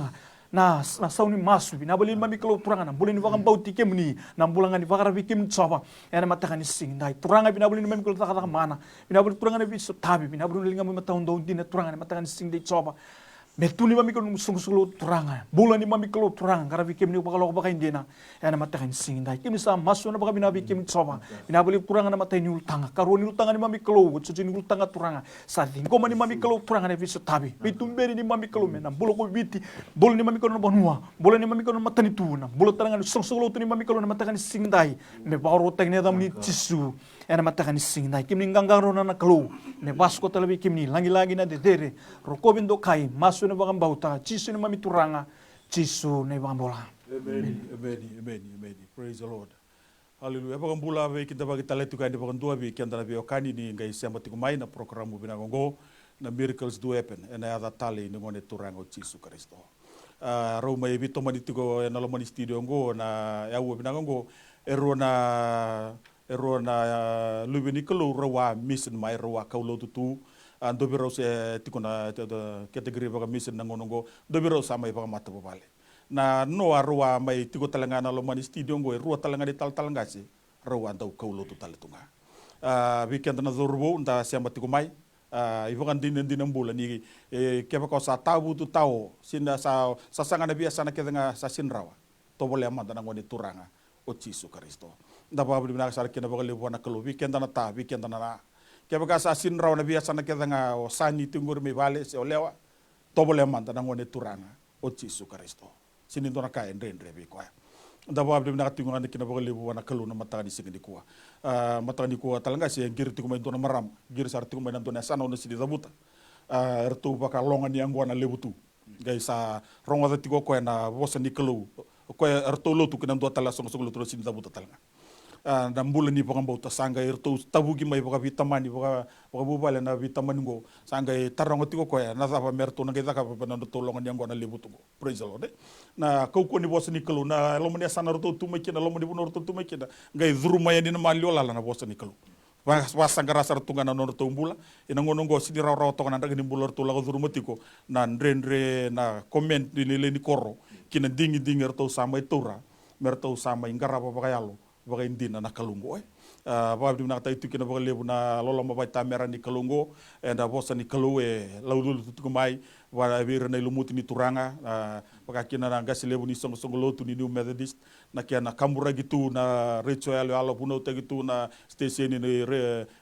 Na sauni masu binabali mami kalo turanga na bulin wakang bauti kemni na bulangan wakarabi kim choba ena matakan sing dai turanga binabali mami kalo taka mana binabali turanga na biso tabi binabali linga mami taon daun dina turanga na matakan sing dai choba metuni mami kalo sungsulo turanga bulan ni mami kalo turanga karabi kemni wakalo baka indina ena matakan sing dai kim sa masu na baka binabi kim choba binabali turanga na matay ni ultanga karoni ultanga ni mami kalo chuchu ni ultanga turanga sa dingko mani mami kalo turanga na biso tabi bitumberi ni mami kalo mena bulo ko biti bol ni mami kalo na bonua bol ni mami kalo na matani tuna bulo taranga ni sungsulo tu ni mami kalo na matakan sing dai me baro tag ni adam ni chisu ena matakan sing dai kim ni gangaro na kalo me basko talabi kim ni langi-langi na dedere rokobindo kai masu na bakang bauta chisu ni mami turanga chisu na bakang bola. Amen. Praise the Lord. Hallelujah. Bakang bula be kita bagi taletu kai bakang dua be kiandana be okani ni ngai siamba tiku mai na programu binagongo na miracles do happen and ada tali ni ngone turanga chisu Kristo. Roma e bito mani tigo na lomani studio ngo na yawo binagongo ero na lubini kalo rawa mission mai rawa kaulo tutu dobiro se tikona kategori baka mission nangonongo dobiro sama baka mata bale na no arwa mai tigo talanga na lo mani studio ngo ruwa talanga di tal talangasi rawa dau kaulo tu taletunga weekend na zorbo nda siamba tigo mai ibukan din bulan ni keba ko sa tabu tu tao sinda sa sanga na biasa na kedanga sa sinrawa to bole amanda ngoni turanga o Jesu Kristo nda ba bli na sar kena bakali wana kalo weekend na ta weekend na kaya baka sa sinraw na biasa na kita nga o sani tingur mi vale se olewa tobole manta na ngone turanga o Jesu Kristo sinindo na kaya ndre bi kwa nda ba bli na tingur na kina bakali wana kalo na matani sigindi kwa matani kwa talanga se ngir tingur mai dona maram ngir sar tingur mai dona sana ono sidi zabuta ertu baka longan yang wana lebutu gai sa ronga tigo ko na bosa ni kalo ko ertu lotu kina do tala song lutu sidi zabuta talanga na mbula ni baka bauta sanga irto tabugi mai baka vitamani baka bubale na vitamani go sanga tarongo tiko ko na zapa merto na kita ka na tolongan yang go na lebutu go praise the Lord na kau ni bosa ni kalo na lomani sana roto tumekina lomani bunor to tumekina ngai zuruma ya ni na maliola na bosa ni kalo wasanga rasa tunga na nor tumbula ina ngono go sidi raw to na ndagni mbulor to la go zuruma tiko na ndrendre na comment ni le ni korro kina dingi erto sama itura merto sama ingara baka yalo baka indina na kalungo Vabdi na tai tuki na lebu na lola mabai tamera ni kalungo enda vosa ni kalu laululu tuku mai wa vira na ilumuti ni turanga pakakina na ngasi lebu ni songo lotu ni New Methodist na kia na kamura gitu na Rachel ala puno te gitu na station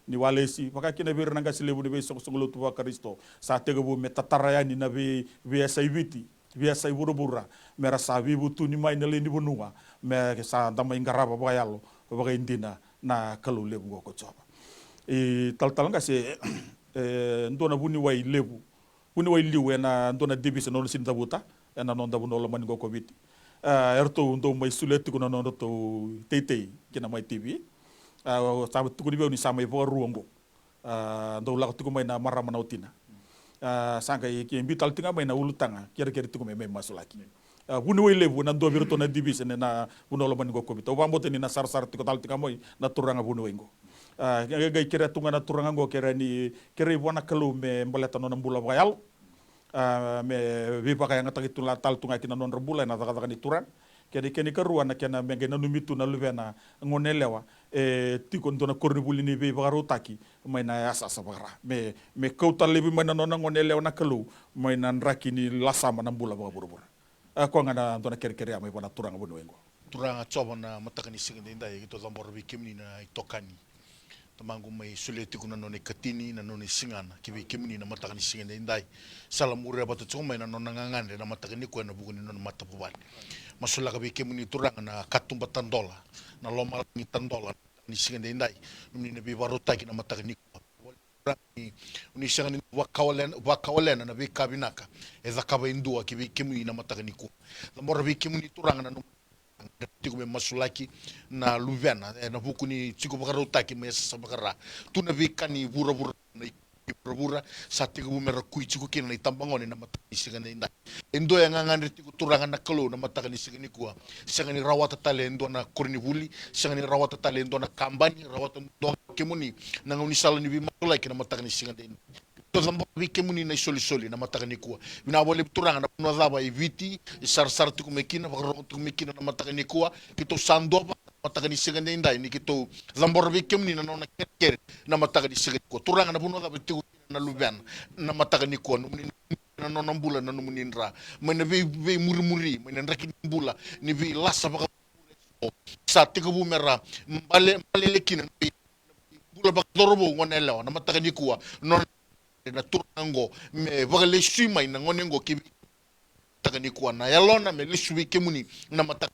ni Walesi pakakina vira na ngasi lebu ni songo lotu wa Kristo sa tega bu metataraya ni na vi saiviti via sai burubura mera sa vibu tu ni mai na le ni bunua me sa ndama ingaraba bayalo baga indina na kalu lebu go kochaba tal ngase ndona buni wai lebu buni wai liwe na ndona dibisa non sin tabuta na non dabu no mani go covid erto ndo mai suleti kuna non to tete kina mai tv sabe tu ni ni sama ivo ruongo ndo la tu mai na marama na utina sanga ki bital tinga mai na ulutanga kira tu mai masulaki buni wai lebu na ndo virto na dibisa na buno mani go covid o bambote ni na sar tu tal tinga mai na turanga buni wengo gai kira tunga na turanga go kira ni kira wana kalu me mbaleta non mbula bayal me vipa kaya ngata gitu tal tunga kina non rebula na taka ni turan kedi keni karua na kena menge na numitu na luvena ngonelewa tiko ndona kornibuli ni be bagaru taki mai na asa sabara me kauta lebi mai na nona ngonelewa na kalu mai na nraki ni lasama na mbula bagabura ko ngana ndona kere mai bona turanga bunu wengo turanga coba na matakani singende indai gitu zambor bikimni na itokani tamangu mai suleti kuna none katini na none singana kibi kimni na matakani singende indai salamure batu choma na nona ngangande na matakani ko na buguni nona matapubali masula kabi kimni turanga na katumba tandola na loma ni tandola ni singende indai ni nabi barutaki na matakani unisangani wakawalena na bi kabinaka eza kaba indua kibi kimni na matakani ko zambor bikimni turanga na tiku me masulaki na luvena na bukuni tiku bakara utaki me sabakara tuna vikani bura sa tiku bu mera kui tiku kina ni tambangone na matani sigana inda endo yang ngangandri tiku turanga na kalo na matani sigani kuwa sigani rawata talendo na kornibuli sigani rawata talendo na kambani rawata ndo kemuni na unisala ni bi masulaki na matani sigana inda zamba bikemuni na soli na matakani kuwa bina wale turanga na puno zaba eviti sar tu kumekina bakro tu kumekina na matakani kuwa kito sandoba matakani sigande indai ni kito zambor bikemuni na nona kere na matakani sigande kuwa turanga na puno zaba tu na lubian na matakani kuwa na nona mbula na numuninra mena be muri mena ndaki mbula ni bi lasa baka sa tiku bumera mbale lekina bula bakdorobo ngonela na matakani kuwa non na turango me vagale sima ina ngonengo kibi takani kuwa na yalona me lisui kemuni na mataka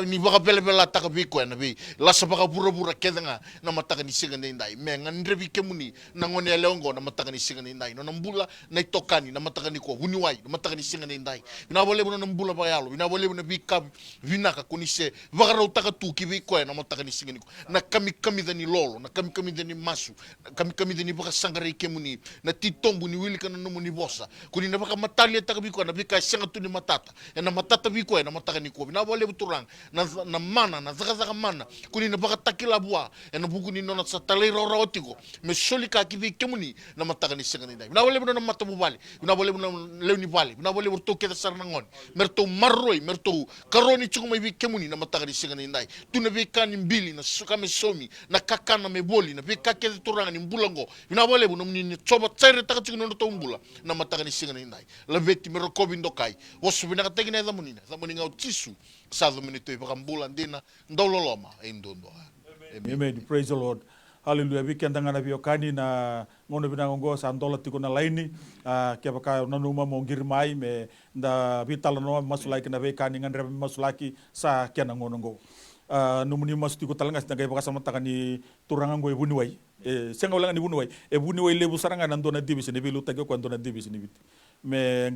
ni vaga bela taka biko na bi la sabaka bura kedanga na mataka ni sigane ndai me ngandre bi kemuni na ngone leongo na mataka ni sigane ndai no nambula na itokani na mataka ni ko huniwai na mataka ni sigane ndai na bole na nambula bayalo na bole na bi kab vinaka kunise vaga utaka tu kibi ko na mataka ni sigane na kami dani lolo na kami dani masu na kami dani vaga sangare kemuni na titombu ni wilika na numuni bosa kuni na vaga matali taka biko na bika sangatu ni matata na matata biko na mataka ni ko na bole buturang na mana na zaka mana kuni na baka takila bua na bukuni nona sa talero raotiko me solika kibi kemuni na mataka ni sengani dai na wale na matabu bali na wale na leuni bali na wale to keda sarnangon merto marroi merto karoni chukuma bi kemuni na mataka ni sengani dai tuna bi kan mbili na suka me somi na kakana me boli na bi kakede turanga ni mbulango na wale no ni choba tsere taka chukuna no to mbula na mataka ni sengani dai la veti me rokobi ndokai wosu bina kategina za munina ngau tisu sa minute bakambula ndina ndololoma endondo. Amen. Praise the Lord. Hallelujah. Weekend ngana biokani na ngono bina ngo sa ndola tiko na laini ke baka nanuma mongir mai me nda vital no masulaki na bekani ngandre masulaki sa kena ngono ngo. Numuni mas tiko talangas na baka sama takani turanga ngo ebuni wai. Senga wala ni bunwai ebuni wai lebu saranga na ndona divisi ne bilu tagyo ko ndona divisi ni bit. Me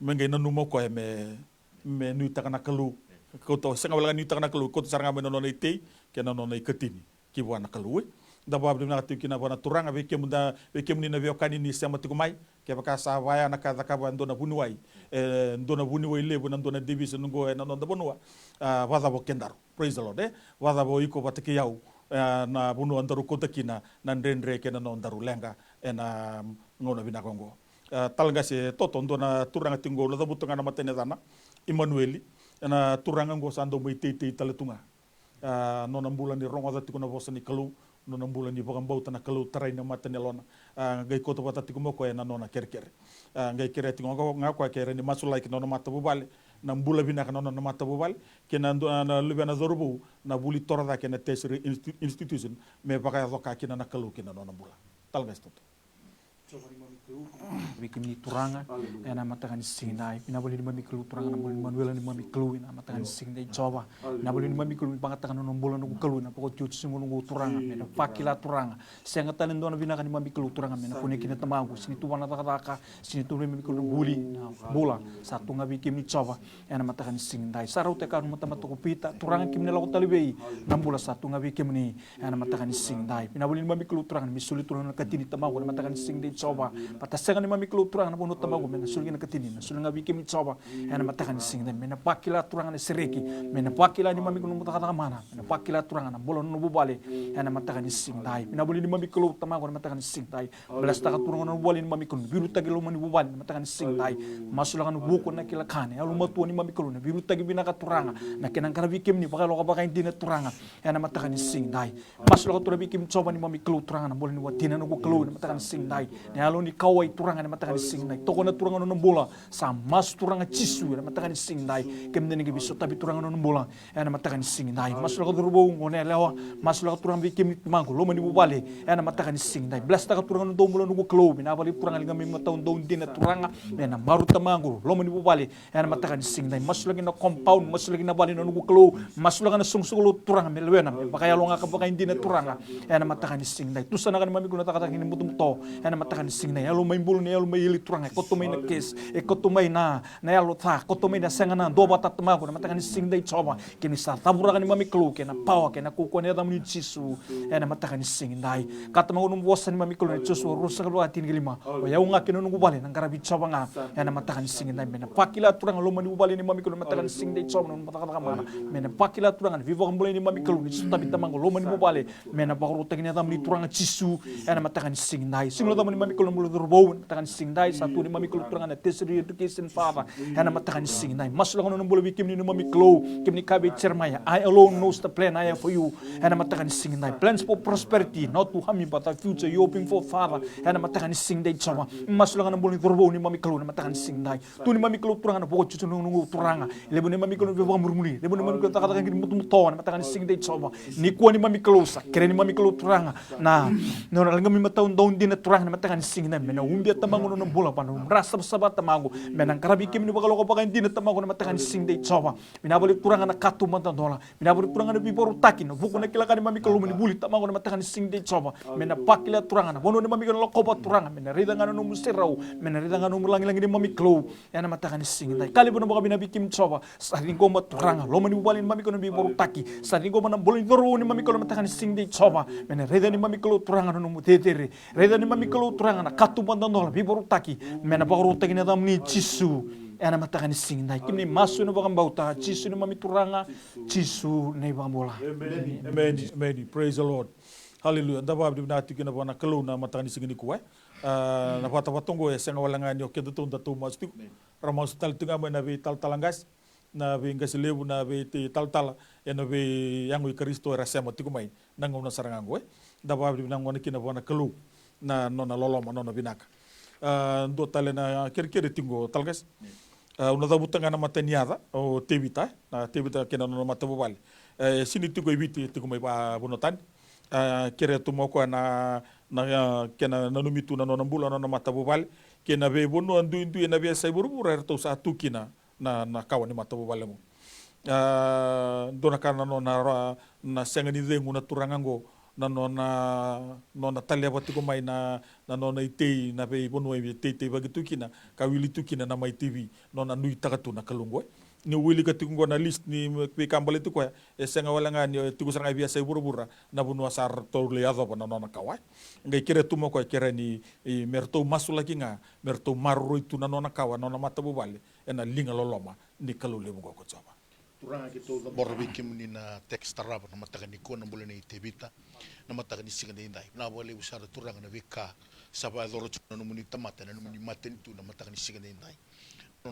ngai nanuma ko me nui takana kalu koto senga wala ni takana kalu koto saranga me nona ite ke nona ikatini ki wana kalu da bab na tu kina wana turanga ve kemuni na viokani ni sema tikumai ke baka sa waya na kaza kaba ndona bunuwai ndona bunuwai lebu na ndona divisi ngo na ndona bunwa waza bo kendaro praise the Lord waza bo iko batiki yau na bunu andaru kota kina na ndendre ke na ndaru lenga na ngona bina kongo talga se toto ndona turanga tingo la butunga na matene dana Emmanueli na turanga ngo sando mai tei taletunga nona bulan ni rongo tati kuna vosa ni kalu nona bulan ni bakang bauta na kalu tarai na mata ni lona ngai koto bata tati kuma koe na nona kere ngai kere ti nga koe kere ni masulai ki nona mata bubale na mbula bina ka nona mata bubale ke na lubena zorubu na buli torada ke na tertiary institution me baka zoka ki na kalu ki na nona bula talgas toto Bikin ni turanga, ena matakan sinai. Ina boleh dimami kelu turanga, na boleh manuela ni mami kelu, ina matakan sinai coba. Na boleh dimami kelu pangatakan nono bola nunggu kelu, na pokok cuci semua nunggu turanga, mena pakila turanga. Saya ngata nendo na binakan ni mami kelu turanga, mena punya kini temagu. Sini tuan na taka, sini tuan mami kelu buli, na bola satu ngabi kim ni coba. Ena matakan sinai. Sarau tekan mata mata kopita, turanga kim ni lagu talibei. Na bola satu ngabi kim ni, ena matakan sinai. Ina boleh dimami kelu turanga, misuli turanga katini temagu, na matakan sinai coba. Patasangan ni mami kelu turanga na bono tamago mena sulgi na katini na sulga bikim coba ena matakan singa mena pakila turanga na sereki mena pakila ni mami kelu mutaka mana mena pakila turanga na bolon no bubale ena matakan singa mena boli ni mami kelu tamago na matakan singa belas taka turanga na boli ni mami kelu biru tagi lo mani bubale na matakan singa masulaga no buko na kila kane alu matu ni mami kelu na biru tagi binaka turanga na kenang kara bikim ni pakalo ka bakain dina turanga ena matakan singa masulaga turanga bikim coba ni mami kelu turanga na boli ni watina no kelu na matakan singa ne alo ni kawai turanga na matakan singnai toko na turanga no bola sa mas turanga cisu na matakan singnai kemne ngi biso tabi turanga no bola na matakan singnai mas lo durbo ngone lewa mas lo turanga bikim mango lo mani bubale na matakan singnai blas ta turanga no bola no klo na bali turanga linga mi mataun don dina turanga na maru tamango lo mani bubale na matakan singnai mas lo na compound mas lo na bali no klo mas lo na sungsolo turanga melwena bakaya lo nga ka bakain dina turanga na matakan singnai tusana kan mami ko na takata kini mutum to na matakan singnai alo may bulu ni alo may ili turanga koto may na kes koto may na alo ta koto may na sengana do bata tamago na matakan singnai choba kini sa tabura kan mami klo ke na pawa ke na kuko ni adam ni chisu na matakan singnai katamago no bosa ni mami klo na chisu rusa klo atin gilima o ya unga kino nungu bale na garabi choba nga na matakan singnai mena pakila turanga lo mani bale ni mami klo matakan singnai choba no matakata mana mena pakila turanga vivo kambule ni mami klo ni tabi tamango lo mani bale mena bakuru tagini adam ni turanga chisu na matakan singnai simula adam ni mami klo mulo durbo matakan singnai satu ni mami klo turanga na tertiary education father na matakan singnai maslo no bolo bikim ni mami klo kim ni kabe chermaya I alone knows the plan I have for you na matakan singnai plans for prosperity not to harm you but a future you hoping for father na matakan singnai chama maslo no bolo durbo ni mami klo na matakan singnai tu ni mami klo turanga na poko chuchu no turanga lebo ni mami klo vivo murmuri lebo ni mami klo takata ngiri mutum to na matakan singnai chama ni ko ni mami klo sa kere ni mami klo turanga na no langa mi mataun daun din na turanga na matakan singnai mena umbia tamango no bola panu rasa sabat tamango mena karabi kim ni bakalo ko bakain din na tamango na matakan singnai chama mina boli turanga na katu mata dola mina boli turanga na biboru takin buku na kilaka ni mami klo ni buli tamango na matakan singnai chama mena pakila turanga na bono ni mami klo ko turanga mena rida ngano no musirau mena rida ngano mulangi-langi ni mami klo ya na matakan singnai kali bono baka bina bikim chama saring ko turanga lo mani bubali ni mami klo ni biboru taki saring ko mana boli doru ni mami klo matakan singnai chama mena rida ni mami klo turanga no mutetere rida ni mami klo turanga na katu mata dola biboru taki mena bakuru taki na dam ni chisu ana matakan singnai kini masu no bakam bauta chisu ni mami turanga chisu nei bambola amen praise the Lord hallelujah ndaba abdi na tikina bana kalu na matakan singini kuwe na pata patongo ya senga walangani o kedo tonda to mastu ramos tal tunga na be tal talangas na be ngasilebu na be tal tal ya na be yangu Kristo era sema tikumai nango na sarangango ndaba abdi nango na kina bana kalu na nona loloma nona binaka ndo tale na kerkere tingo talgas una da butanga na mataniada o tebita na tebita kena no matabale sini tigo ibiti tigo mai ba bonotan kere tu moko na kena na numitu na no mbula na matabale kena be bono andu indu na be sai burubura erto sa tukina na kawani matabale mo dona kana no na sengani dengu na turangango na nona talia batiko mai na nona itei na be bono e tei bagitu kina ka wili tukina na mai TV nona nui takatu na kalungo ni wili ka tikungo na list ni pe kambale tu ko e senga walanga ni tiku sanga biasa bura na bono asar to le ado na nona kawai ngai kire tu mo ko kire ni merto masula kinga merto marro itu na nona kawa nona matabu bale ena linga loloma ni kalule mo ko tsaba turanga kito da borbi kimni na text taraba na matakani ko na bulan ni tebita na matakani singa indai na bole usara turanga na vika saba doro na muni tamata na muni maten tu na matakani singa indai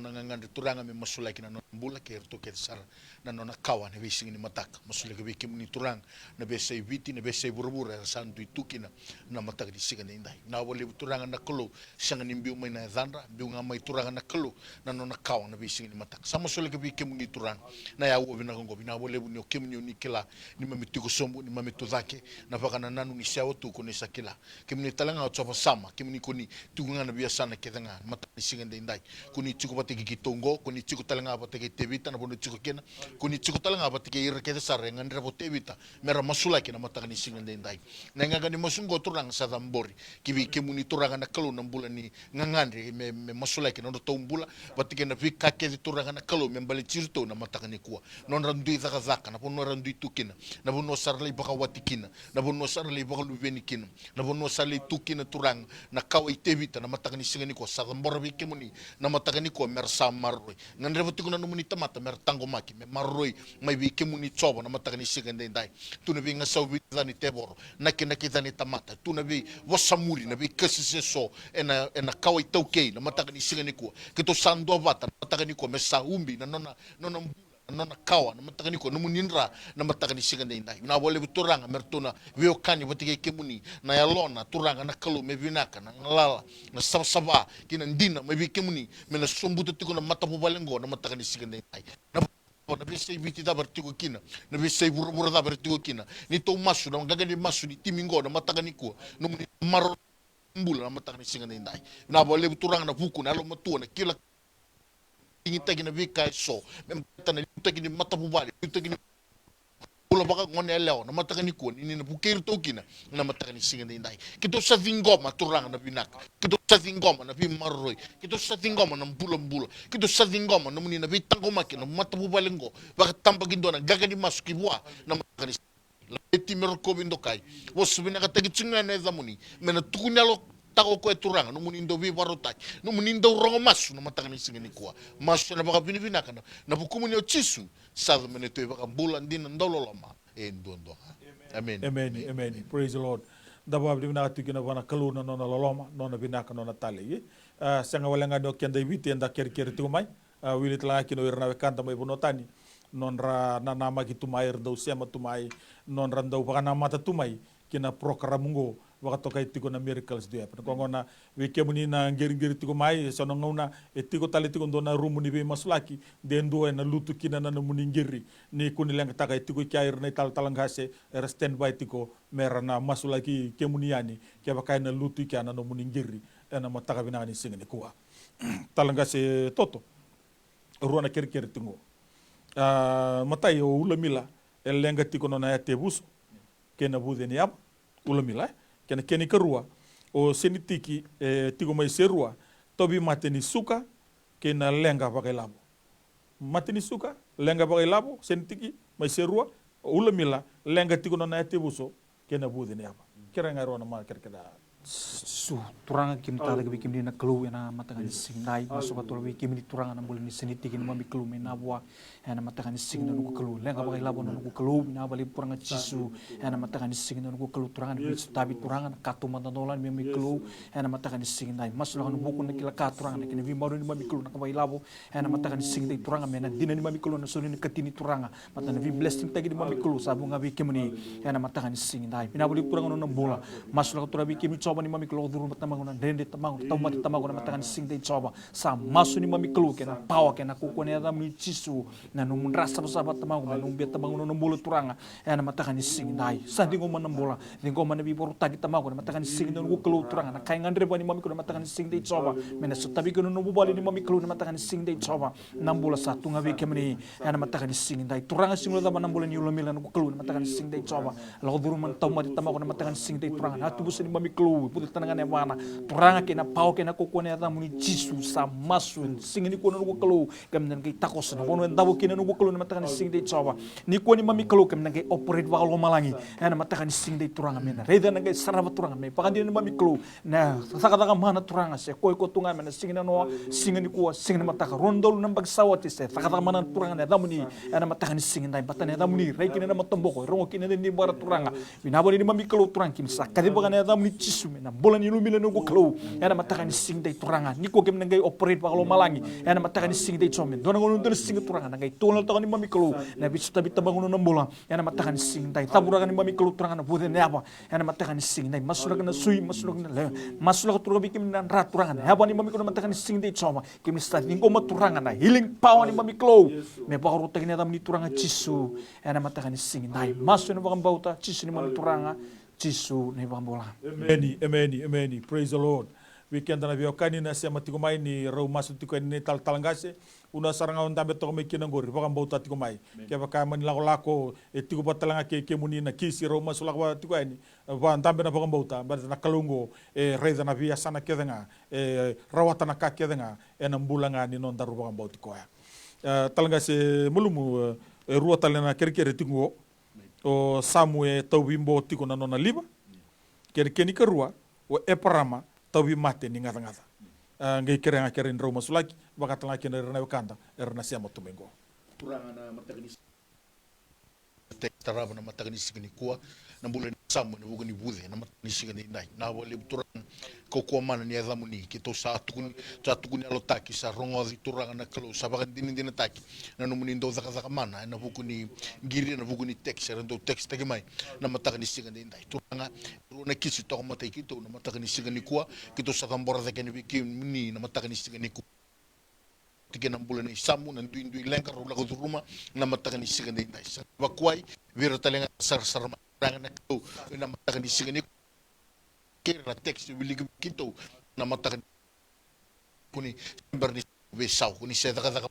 nangangande turanga me masulai kina non bula ke erto ke sar na nona kawa ne vising ni matak masulai ke bikim ni turang na besai viti na besai burbura santu itukina na matak di singa indai na wale turanga na kolo sanga ni biu mai na zandra biu ngamai turanga na kolo na nona kawa na vising ni matak sama masulai ke bikim ni turang na ya wo bina ngo bina wale ni okim ni kila ni mamitiko sombu ni mamito zake na pakana nanu ni siawo tu ko ni sakila kimni talanga otsofa sama kimni kuni tunga na biasa na kedanga matak di singa indai kuni cukup pati kitongo kuni cukup talanga pati tebita na bono cukup kena kuni cukup talanga pati ira kete sare ngandra po tebita mera masula kena mata ni singa dendai nenga gani masungo turang sa tambori kibi kemuni turanga na kalu na bulan ni ngangandre me masula kena no tombula pati kena vika kete turanga na kalu me bali cirto na mata ni kuwa non randui zaka na bono randui tukina na bono sarli baka watikina na bono sarli baka luveni kina na bono sarli tukina turang na kawai tebita na mata ni singa ni kuwa sa tambora bi kemuni na mata ni kuwa mer samarroi ngandre voti kuna numuni tamata mer tango maki me marroi mai bi kemuni chobo na mata ni singa dendai tu na bi ngasau bi dani teboro na dani tamata tu na bi wasamuri na bi kasise so ena kawai taukei na mata ni singa ni kuwa kito sando vata na mata ni kuwa me saumbi na nona nona kawa na matakani ko numunindra na matakani singa dendai na wale turanga mertuna viokani voti kemuni na yalona turanga na kalu me vinaka na ngalala na sabsaba kina ndina me bi kemuni me na sombuto tiko na mata pobalengo na matakani singa dendai na bisa biti da bertigo kina na bisa buru da bertigo kina ni to masu na gagani masu ni timingo na matakani ko numuni maro mbula na matakani singa dendai na wale turanga na buku na lo matua na kila ingin tagi na vika so membeta na tagi ni mata bubali tagi ni pula baka ngone eleo na mata ni ko ni na bukir tokina na mata ni singa dindai kito sa vingoma turang na binaka kito sa vingoma na bimarroi kito sa vingoma na mbula kito sa vingoma na muni na bitango maki na mata bubalengo baka tambagin do na gagani masuki bua na mata ni leti merko bindo kai wos binaka tagi tsinga na zamuni mena tukunyalo tako ko turanga no munindo vi barotai no munindo rongo masu no mataka ni singa ni kuwa masu na baka binivina kana na bukumu ni ochisu sa mene to baka bulan din ndololoma ndondo amen amen praise the lord daba bina tukina bana kaluna no na loloma no na binaka no na tale sanga walenga do kenda viti enda ker tu mai wili tla kino irna we kanta mai bonotani non ra na nama gitu mai ndo sema tu mai non ra ndo baka na mata tu mai kina programungo waka toka itiko na miracles dia pa ko ngona we kemuni na ngeri tiko mai sono ngona etiko tali tiko ndona rumu ni be masulaki den do na lutu kina na muni ngeri ni kuni lenga taka itiko kyair na tal talangase stand by tiko merana masulaki kemuni yani ke baka na lutu kya na muni ngeri na mataka bina ni singa ni kuwa talangase toto ruana ker tingo matai o ulamila lenga tiko no na tebuso kena budeni ab ulamila kena keni karua o senitiki tigo mai serua tobi mateni suka kena lenga pakai labo mateni suka lenga pakai labo senitiki mai serua ulamila lenga tigo na tebuso kena budeni ab kira ngaro na ma kira su turanga kim tala ke bikim dina kelu na matanga ni sinai masuk atol bikim ni turanga na boleh ni seniti kin mami kelu mena bua na matanga ni sing na nuku kelu lenga bagai labo na nuku kelu na bali puranga cisu na matanga ni sing na nuku kelu turanga ni tabi turanga na katu mandolan mami kelu na matanga ni sing nai masuk na buku na kila ka turanga na kini vimaru ni mami kelu na bagai labo na matanga ni sing dai turanga mena dina ni mami kelu na suni ni katini turanga matanga vi blessing tagi ni mami kelu sabu ngabi kimni na matanga ni sing nai pina bali puranga na bola masuk na turabi kimi ni mami kelu duru matamanguna dende tamangu tau mati tamanguna matakan sing dei coba sa masu ni mami kelu kena pawa kena kuku ni adam ni cisu na numun rasa bersama tamangu na numbia tamangu na bulu turanga na matakan sing dai sa dingo manambola dingo manabi boru tagi tamangu na matakan sing na nuku kelu turanga na kai ngandre bani mami kelu matakan sing dei coba mena sutabi kenu nubu bali ni mami kelu na matakan sing dei coba nambola satu ngawi kemni na matakan sing dai turanga sing la manambola ni ulamila nuku kelu na matakan sing dei coba la duru man tau mati tamangu na matakan sing dei turanga na tubusi ni mami kelu putu tanangan yang mana turanga kena pau kena kokone ata muni jisu sa masun sing ni kono nuku kelu kemudian kai takos na kono ndabu kena nuku kelu na matakan sing dei coba ni koni mami kelu kemudian kai operate wakalo malangi na matakan sing dei turanga mena reda na kai sarava turanga me pakandi ni mami kelu na sakataka mana turanga se koi ko tunga mena sing na no sing ni kuwa sing na mataka rondol na bagsawati se sakataka mana turanga na damuni na matakan sing dai batane damuni rei kina na matomboko rongo kina ni bara turanga binabo ni mami kelu turanga kim sakadi bagana damuni jisu some na bola ni lumile no klo ena mataka ni sing dai turanga ni ko gem ngai operate pa lo malangi ena mataka ni sing dai some dona ngono der sing turanga ngai tonal ta ni mami klo na bisu tabi tabangono na bola ena mataka ni sing dai tabura ni mami klo turanga na bude ne apa ena mataka ni sing dai masura na sui masura na le masura turanga bikim na rat turanga ha ba ni mami klo mataka ni sing dai some kim sta ni ko maturanga na healing power ni mami klo me pa ro tagina tam ni turanga chisu ena mataka ni sing dai masu na bakam bauta chisu ni mami turanga Jisu ni bambola. Amen. Praise the Lord. Weekend na biokani na siya matikumay ni raw masu tiko ni talangase una saranga on tambe to me kinangori bakam bauta tikumay. Kaya baka man lako tiko patalanga ke muni na kisi raw masu lakwa tiko ni ba tambe na bakam bauta ba na kalungo reza na via sana kedenga rawata na ka kedenga enambulanga ni non daru bakam bauta ko ya. Talangase mulumu ruwa talena kerkere tingo o Samue tauwimbo tiko na nona liba kere keni kerua o eparama tauwi mate ni ngata ngai kere nga kere ndro masulaki bakatanga kene rena wakanda erna siamo tumengo turanga na matagnis taraba na matagnis kini kuwa na bule samu na buguni bude na matagnis kini nai na wale turanga ko mana ni adamu ni kito sa tukuni alotaki sa rongo di turanga na kalo sa bakan din taki na numuni ndo zaka mana na buguni ngiri na buguni text ndo text tagi mai na matagnis kini nai turanga na kisi to matai kito na matagnis kini kuwa kito sa tambora da kini ni na matagnis kini kuwa tiga bulan ni samu nan duin lengkar rula ko rumah na matakan ni sigan din dai sa bakwai vira talenga sar rangan na ko na matakan ni sigan ni kira text wili kito na matakan kuni berni besau kuni saya daga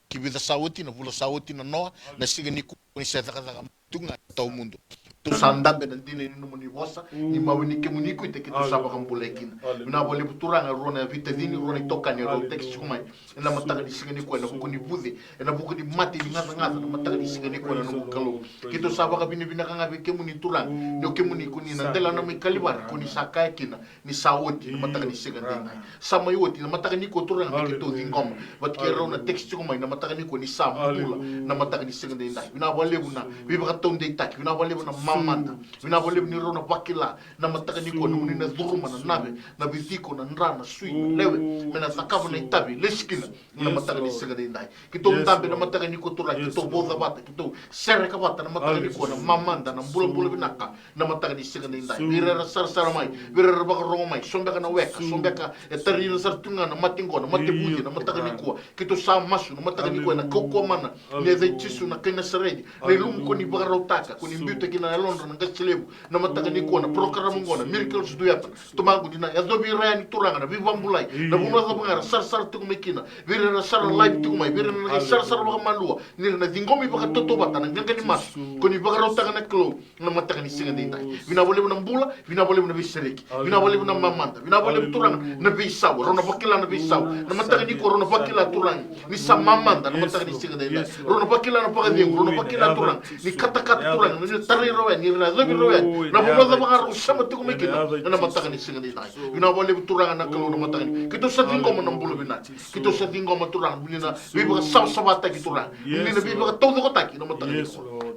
kibida sawti na pula sawti na noa na sigan ni kuni saya daga tunga tau mundo tu sandambe dan dini ni muni bosa ni mawini ke muni ku te kitu saba kam bulekin na bole buturanga rona vita dini rona toka ni ro text kumai na mataka di sigani ko na buku ni buzi na buku ni mati ni ngata na mataka di sigani ko na kalo kitu saba ka bini bina kanga ke muni turang no ke muni kuni na dela na mi kalibar kuni sakai kina ni sawoti na mataka di sigani na sama yoti na mataka ni ko turang ke to dingom bat ke rona text kumai na mataka ni ko ni sama bula na mataka di sigani na bina bole buna bi ba tonde tak bina bole buna mamanda bina bole ni rona bakila na mataka ni ko ni na duruma na nabe na bitiko na nrana sui lewe mena takava na itabi leskina na mataka ni sigani ndai kito mtambe na mataka ni ko tura kito boza bata kito sereka bata na mataka ni ko na mamanda na bula binaka na mataka ni sigani ndai birera sar mai birera baka mai sombeka na weka sombeka etarina sartunga na matingo na matebuji na mataka ni ko kito sa masu na mataka ni ko na koko mana ne zai chisu na kena seredi na ilum ko ni baka rotaka ko ni mbute kina na Londra na gachilebu na mataka ni ko na program ngona miracles do yapa tumagu dina ya dobi raya ni turanga na vivambulai na bunga za bangara sar tu mekina vira na sar live tu mai vira na sar baka malua ni na dingomi baka toto bata na nganga ni mas ko ni baka rotaka na klo na mataka ni singa dai vina bole na mbula vina bole na bisereki vina bole na mamanda vina bole turanga na bisaw rona bakila na bisaw na mataka ni ko rona bakila turanga ni sa mamanda na mataka ni singa dai rona bakila na paka dingo rona bakila turanga ni kata turanga ni tari roya ni na zabi roya na bunga za bangara usama tu mekina na mataka ni singa dai vina bole turanga na klo na mataka ni kito sa dingo mo nambulo binati kito sa dingo mo turang binina biba sabata ki turang binina biba todo ko taki no mataka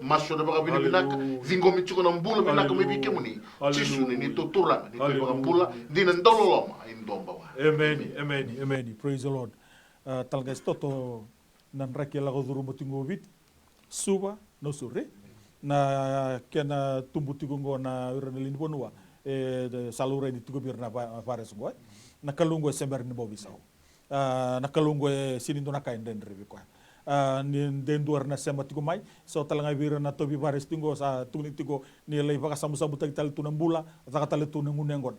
maso na baka binaka dingo mi chuko nambulo binaka mi bike muni chisu ni to turang ni to baka mbula dinan dololoma indomba wa amen praise the Lord talga stoto nan rakela ko duru motingo bit suba no sure na kena tumbu tigongo na uranelin bonua salure di tugo birna vares boy na kalungo sember ni bobi saw na kalungo sinindo na kain den rebi ko ni den duar na sema tigo mai so talanga bira na tobi vares tingo sa tuni tigo ni lay baka samu sabu tag tal tunang bula taka tal tunang ngunengon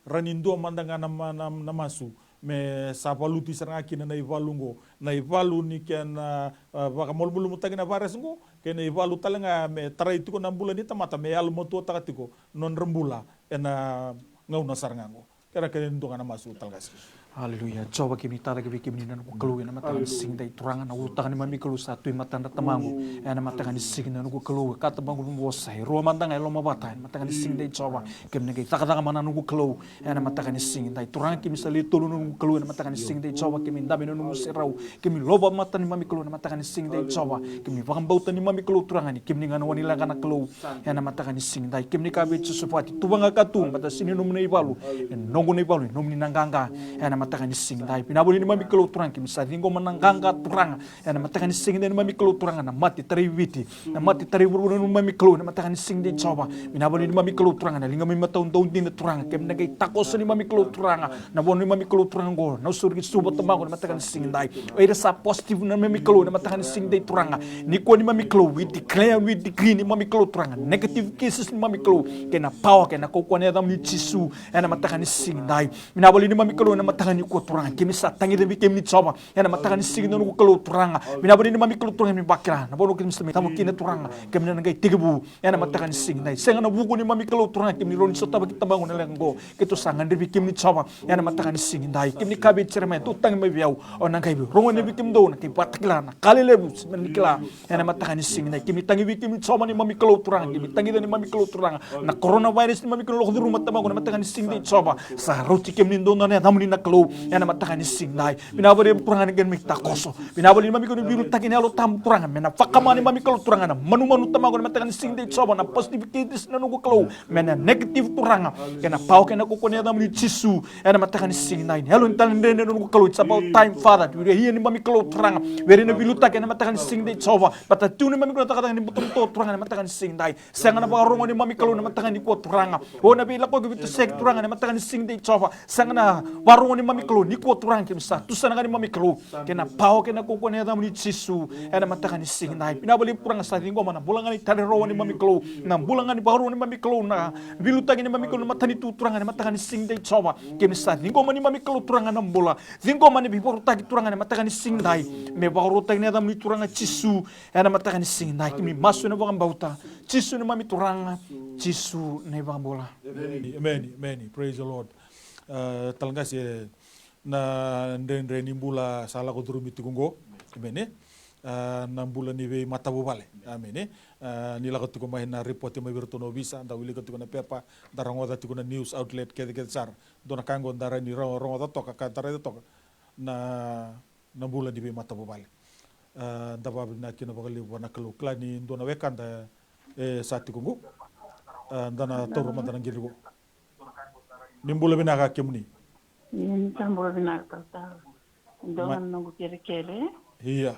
ranindo mandanga na masu me sapaluti seranga kina na ivalungo na ivalu ni kena baka molbulu mutagina vares ngo kena ivalu talanga me tarai tiko na bula ni tamata me al moto takatiko non rembula ena ngau na sarangango kera kene ndonga na masu talgas Haleluya. Coba kimi tara kimi kimi nan ku kelu na mata sing dai turangan na utangan ni mami kelu satu mata na tamangu. Na mata kan sing nan ku kelu kata bangu mo sai ro mandang ai lo mabata mata kan sing dai coba kim ne taka taka mana nu kelu na mata kan sing dai turangan kimi sali tulu nu kelu na mata kan sing dai coba kimi ndabe nu serau kimi loba mata ni mami kelu na mata kan sing dai coba kimi vakam bauta ni mami kelu turangan ni kimi ngan wani la kana kelu na mata kan sing dai kimi kabe susupati tubanga katung mata sini nu nei balu nongo nei balu nu ni nanganga na matakan sing dai pinaboli ni mami kelo turang kim sa ringo mananganga turang na matakan sing dai mami kelo turang na mati tariwiti na mati tariwuru ni mami kelo na matakan sing dai coba pinaboli ni mami kelo turang na linga mi mataun-taun din turang kim nagay takos ni mami kelo turang na bon ni mami kelo turang go na surgi subat tamago na matakan sing dai ay sa positive na mami kelo na matakan sing dai turang ni ko ni mami kelo we declare we decree ni mami kelo turang negative cases ni mami kelo kena power kena ko ni adam ni chisu na matakan sing dai pinaboli ni mami kelo na matakan ni ko turanga kimi sa tangi de kimi ni coba yana matakan sing no ko kelo turanga binaboni ni mami kelo turanga mi bakira na bono kimi sami tamu kina turanga kimi na ngai tigebu yana matakan sing dai senga na buku ni mami kelo turanga kimi ron sota bagi tabangu na lengo kito sangan de kimi ni coba yana matakan sing dai kimi kabe cermen tu tang me biau onang kai rongo ni kim do na ki patikla na kali lebu menikla yana matakan sing dai kimi tangi kimi coba ni mami kelo turanga kimi tangi ni mami kelo turanga na coronavirus ni mami kelo di rumah tabangu na matakan sing dai coba sa roti kimi ni do na tamu ni na kelo yana matakan sing dai binabali turangan gen mikta koso binabali mami ko biru takin alo tam turangan mena fakamani mami kelo turangan manu tamago matakan sing dai coba na positivities na nugo kelo mena negative turangan kena pau kena ko konya dam ni chisu yana matakan sing dai hello intan den nugo kelo it's about time father we here ni mami kelo turangan we na biru takin matakan sing dai coba bata tu ni mami ko takatan ni butul to turangan matakan sing dai sanga na barongo ni mami kelo na matakan ni ko turangan o na bila ko gitu sek turangan matakan sing dai coba sanga na barongo ni mami kelo ni ko turangan kimsa tusana ni mami kelo kena pau kena ko ko ne dam ni chisu yana matakan sing dai pinabali purang sa ringo mana bulangan ni tare ro ni mami kelo na bulangan ni baru ni mami kelo na bilu tagi ni mami kelo matani tu turangan matakan sing dai coba kimsa ringo mani mami kelo turangan na bola ringo mani biboru tagi turangan matakan sing dai me baru tagi ni dam ni turangan chisu yana matakan sing dai kimi masu na bang bauta chisu ni mami turangan chisu ne bang bola amen praise the Lord talangkas na ndendre ni mbula sala ko duru mitikungo imene na mbula ni we matabu vale amene ni la ko mahina report ma virtuno visa nda wili ko na pepa darango da na news outlet ke sar dona kango ndara ni rongo da toka ka tare da toka na mbula ni we matabu vale nda babu na kino bagali wana kalo klani dona wekanda satikungo ndana toru mandana ngirigo ni mbula binaka kemuni Yan tambol binagtagtag. Doon nung kiri-kiri. Iya.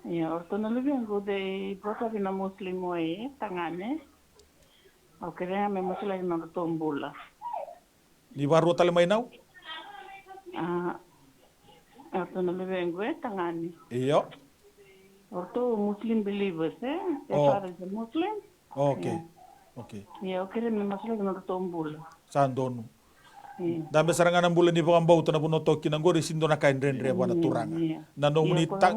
Iya, orto na lubyan ko de bota bina Muslim mo tangane. O kaya may masalay na tumbula. Di baru tali may naw? Orto na lubyan ko tangane. Iya. Orto Muslim believers Oh. Para sa Muslim. Okay. Okay. Iya, o kaya may masalay na tumbula. Saan doon? Dami sarangan ng bulan ni Bukang Bauta na puno toki ng gori sindo na kain ren rewa na turanga. Na nung ni tak.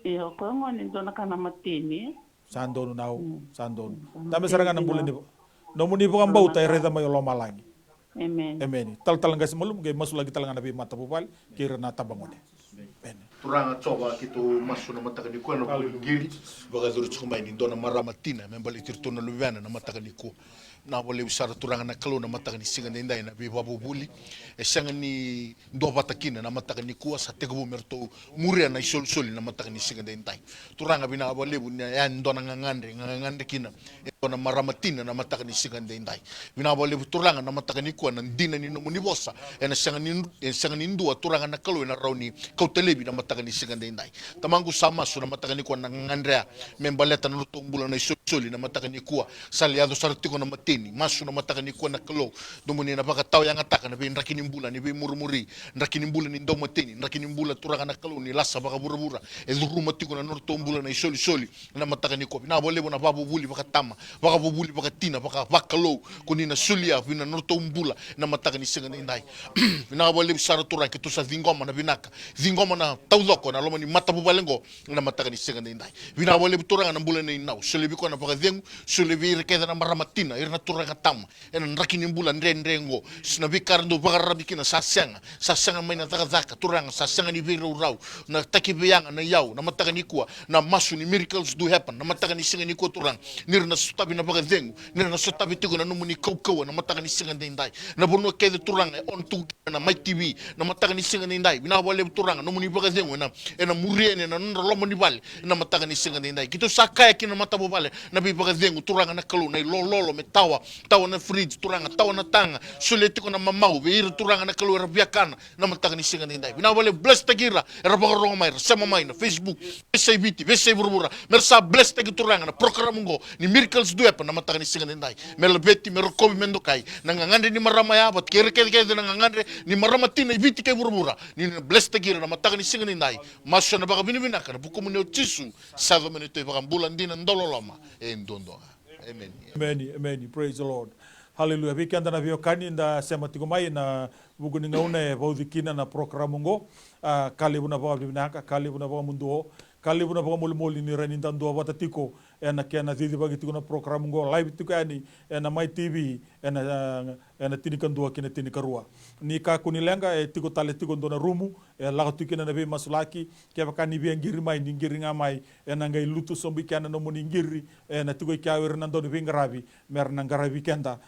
Iyo ko ngo nindo na kanamatini. Saan doon naw? Saan doon? Dami sarangan ng bulan ni nung ni Bukang Bauta ay reda mayo lomalangi. Amen. Amen. Tal-talang kasi malum gay masulagi talaga na bi matapupal kira na tabangon. Amen. Turanga coba kitu masu na matakan ni ko na giri baga duru tsumay ni dona maramatina membali tirto na lubiana na matakan ni ko na boleh usara turanga na kalo na matakan ni singa na inday na bi babu buli e sanga ni do batakina na matakan ni ko sa tegbo merto muria na isol soli na matakan ni singa na inday turanga bina boleh bunya yan dona ngangande kina e dona maramatina na matakan ni singa na inday bina boleh turanga na matakan ni ko na dina ni no ni bossa e na sanga ni ndua turanga na kalo na rauni kautelebi na matakan ni singa indai tamangu sama su na matakan ni kuwa na ngandrea membaleta na lutong bulan na isoli na matakan ni kuwa saliado sartiko na matini masu na matakan ni kuwa na kalo dumuni na pakataw yang ataka na bin rakinim bulan ni bin murmuri rakinim bulan ni ndong matini rakinim bulan turanga na kalo ni lasa baka bura-bura e luru matiko na lutong bulan na isoli na matakan ni kuwa na boleh na babu buli pakatama baka bubuli baka tina baka bakalo kunina sulia vina norto umbula na mataka ni singa indai vina wale sara turai kitu sa vingoma na vinaka vingoma na tauloko na loma ni mata bubalengo na mataka ni singa indai vina wale turanga na mbula ni nau sulebi ko na baka vengu sulebi rekeda na maramatina irna turanga tama ena rakini mbula ndrengo sina bikarndo baka rabikina sasanga mai na taka turanga sasanga ni vira urau na takibeanga na yau na mataka ni kuwa na masu ni miracles do happen na mataka ni singa ni ko turanga nirna sutabi na baka vengu nirna sutabi tigo na numuni kau na mataka ni singa indai na bono kede turanga on tu na mai TV na mataka ni singa indai bina wale turanga numuni baka vengu na ena muriene na nunda lomo ni bale na mataka ni singa indai kito sakaya kina matabo bale na bi baka vengu turanga na kalu na lolo me tawa na fridge turanga tawa na tanga suleti ko na mamau beir turanga na kalu rabiakana na mataka ni singa indai bina wale bless tagira era baka ronga mai sama mai na Facebook SABT vesai burbura mersa bless tagi turanga na program ngo ni miracles do happen na mataka ni singa indai melbeti merokobi mendokai na ngangande ni maramaya bat kere na ngangande ni maramatina ibiti kay burbura ni bless tagira na mataka ni singa indai masya na baka binibinaka na buku muneo chisu sava menito baka bulan din ndololoma endondo. Amen. Amen. Praise the Lord. Hallelujah. Vikanda na viokani nda sema tikumai na buku ningaune vaudhikina na programu ngo kalibu na bawa bibinaka kalibu na bawa munduo kalibu na bawa muli ni rani ndandua watatiko ena kena dhidi bagi tiko na programu ngo live tiko yani ena my TV ena tinikan dua kina tinikarua ni ka kunilenga tiko tale tiko ndona rumu laga tiko na nabe masulaki keba kani bi ngiri mai ngiri ngamai ena ngai lutu sombi kana no muni ngiri ena tiko kawir na ndoni bingarabi mer na ngarabi kenda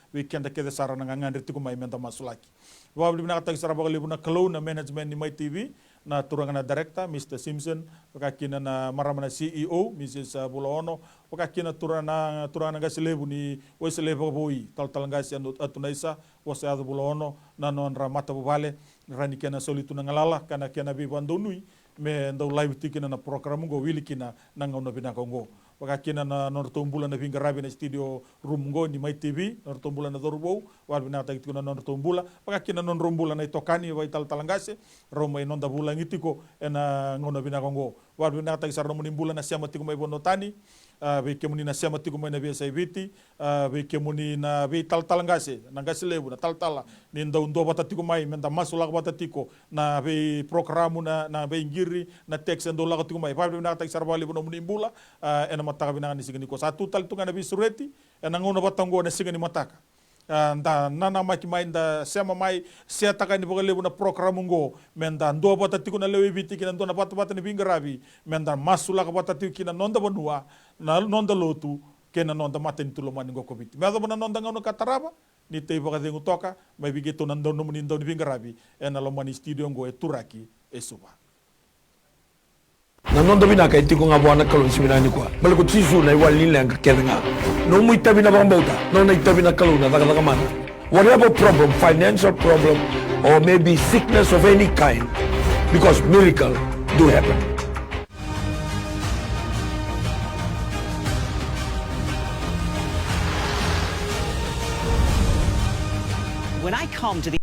kede sara na ngandre tiko mai menda masulaki wabli bina kata sara bagali buna kalau na management ni my TV na turanga na director Mr. Simpson pakakina na maramana CEO Mrs. Bulaono pakakina turana gasilebu ni weselebu boi talangasi atunaisa wasado Bulaono na non ramata bubale rani kena solitu na ngalala kana kena bibandonui me ndau live tikina na program ngo wilikina na ngauna binaka ngo wakakina na nortombula na vingarabi na studio room ngo ni my TV nortombula na dorbo wal binata kitu na nortombula wakakina nonrombula na itokani wa talangase roma inonda bula ngitiko ena ngona binaka ngo wal binata kisarno munimbula na siama tiko mai bonotani be kemuni na siama tiko mai na BSIVT be kemuni na be talangase na gasilebu na taltala ni ndau ndo batatiko mai menda masula batatiko na be programu na be ngiri na text ndo la tiko mai wal binata kisarbali bono munimbula ena mataka binanga ni sigani ko satu tal tunga na bisureti ena ngona batango na sigani mataka nda nana maki mai nda sema mai siataka ni bogalebu na programu ngo menda ndo batatiko na lewe biti kina ndo na bata ni bingarabi menda masula ka batatiko kina nonda banua na nonda lotu kena nonda maten tulo mani ngo kobiti meda bona nonda ngono kataraba ni tei bagadengu toka mai bigeto nando no muni ndo ni bingarabi ena lo mani studio ngo turaki esuba na nondo bina kay tiko nga buwana kalon simina ni kwa bal ko tisu na walin lang kedenga no mu itabi na bambauta no na itabi na kalon na daga man whatever problem financial problem or maybe sickness of any kind because miracle do happen. When I come to the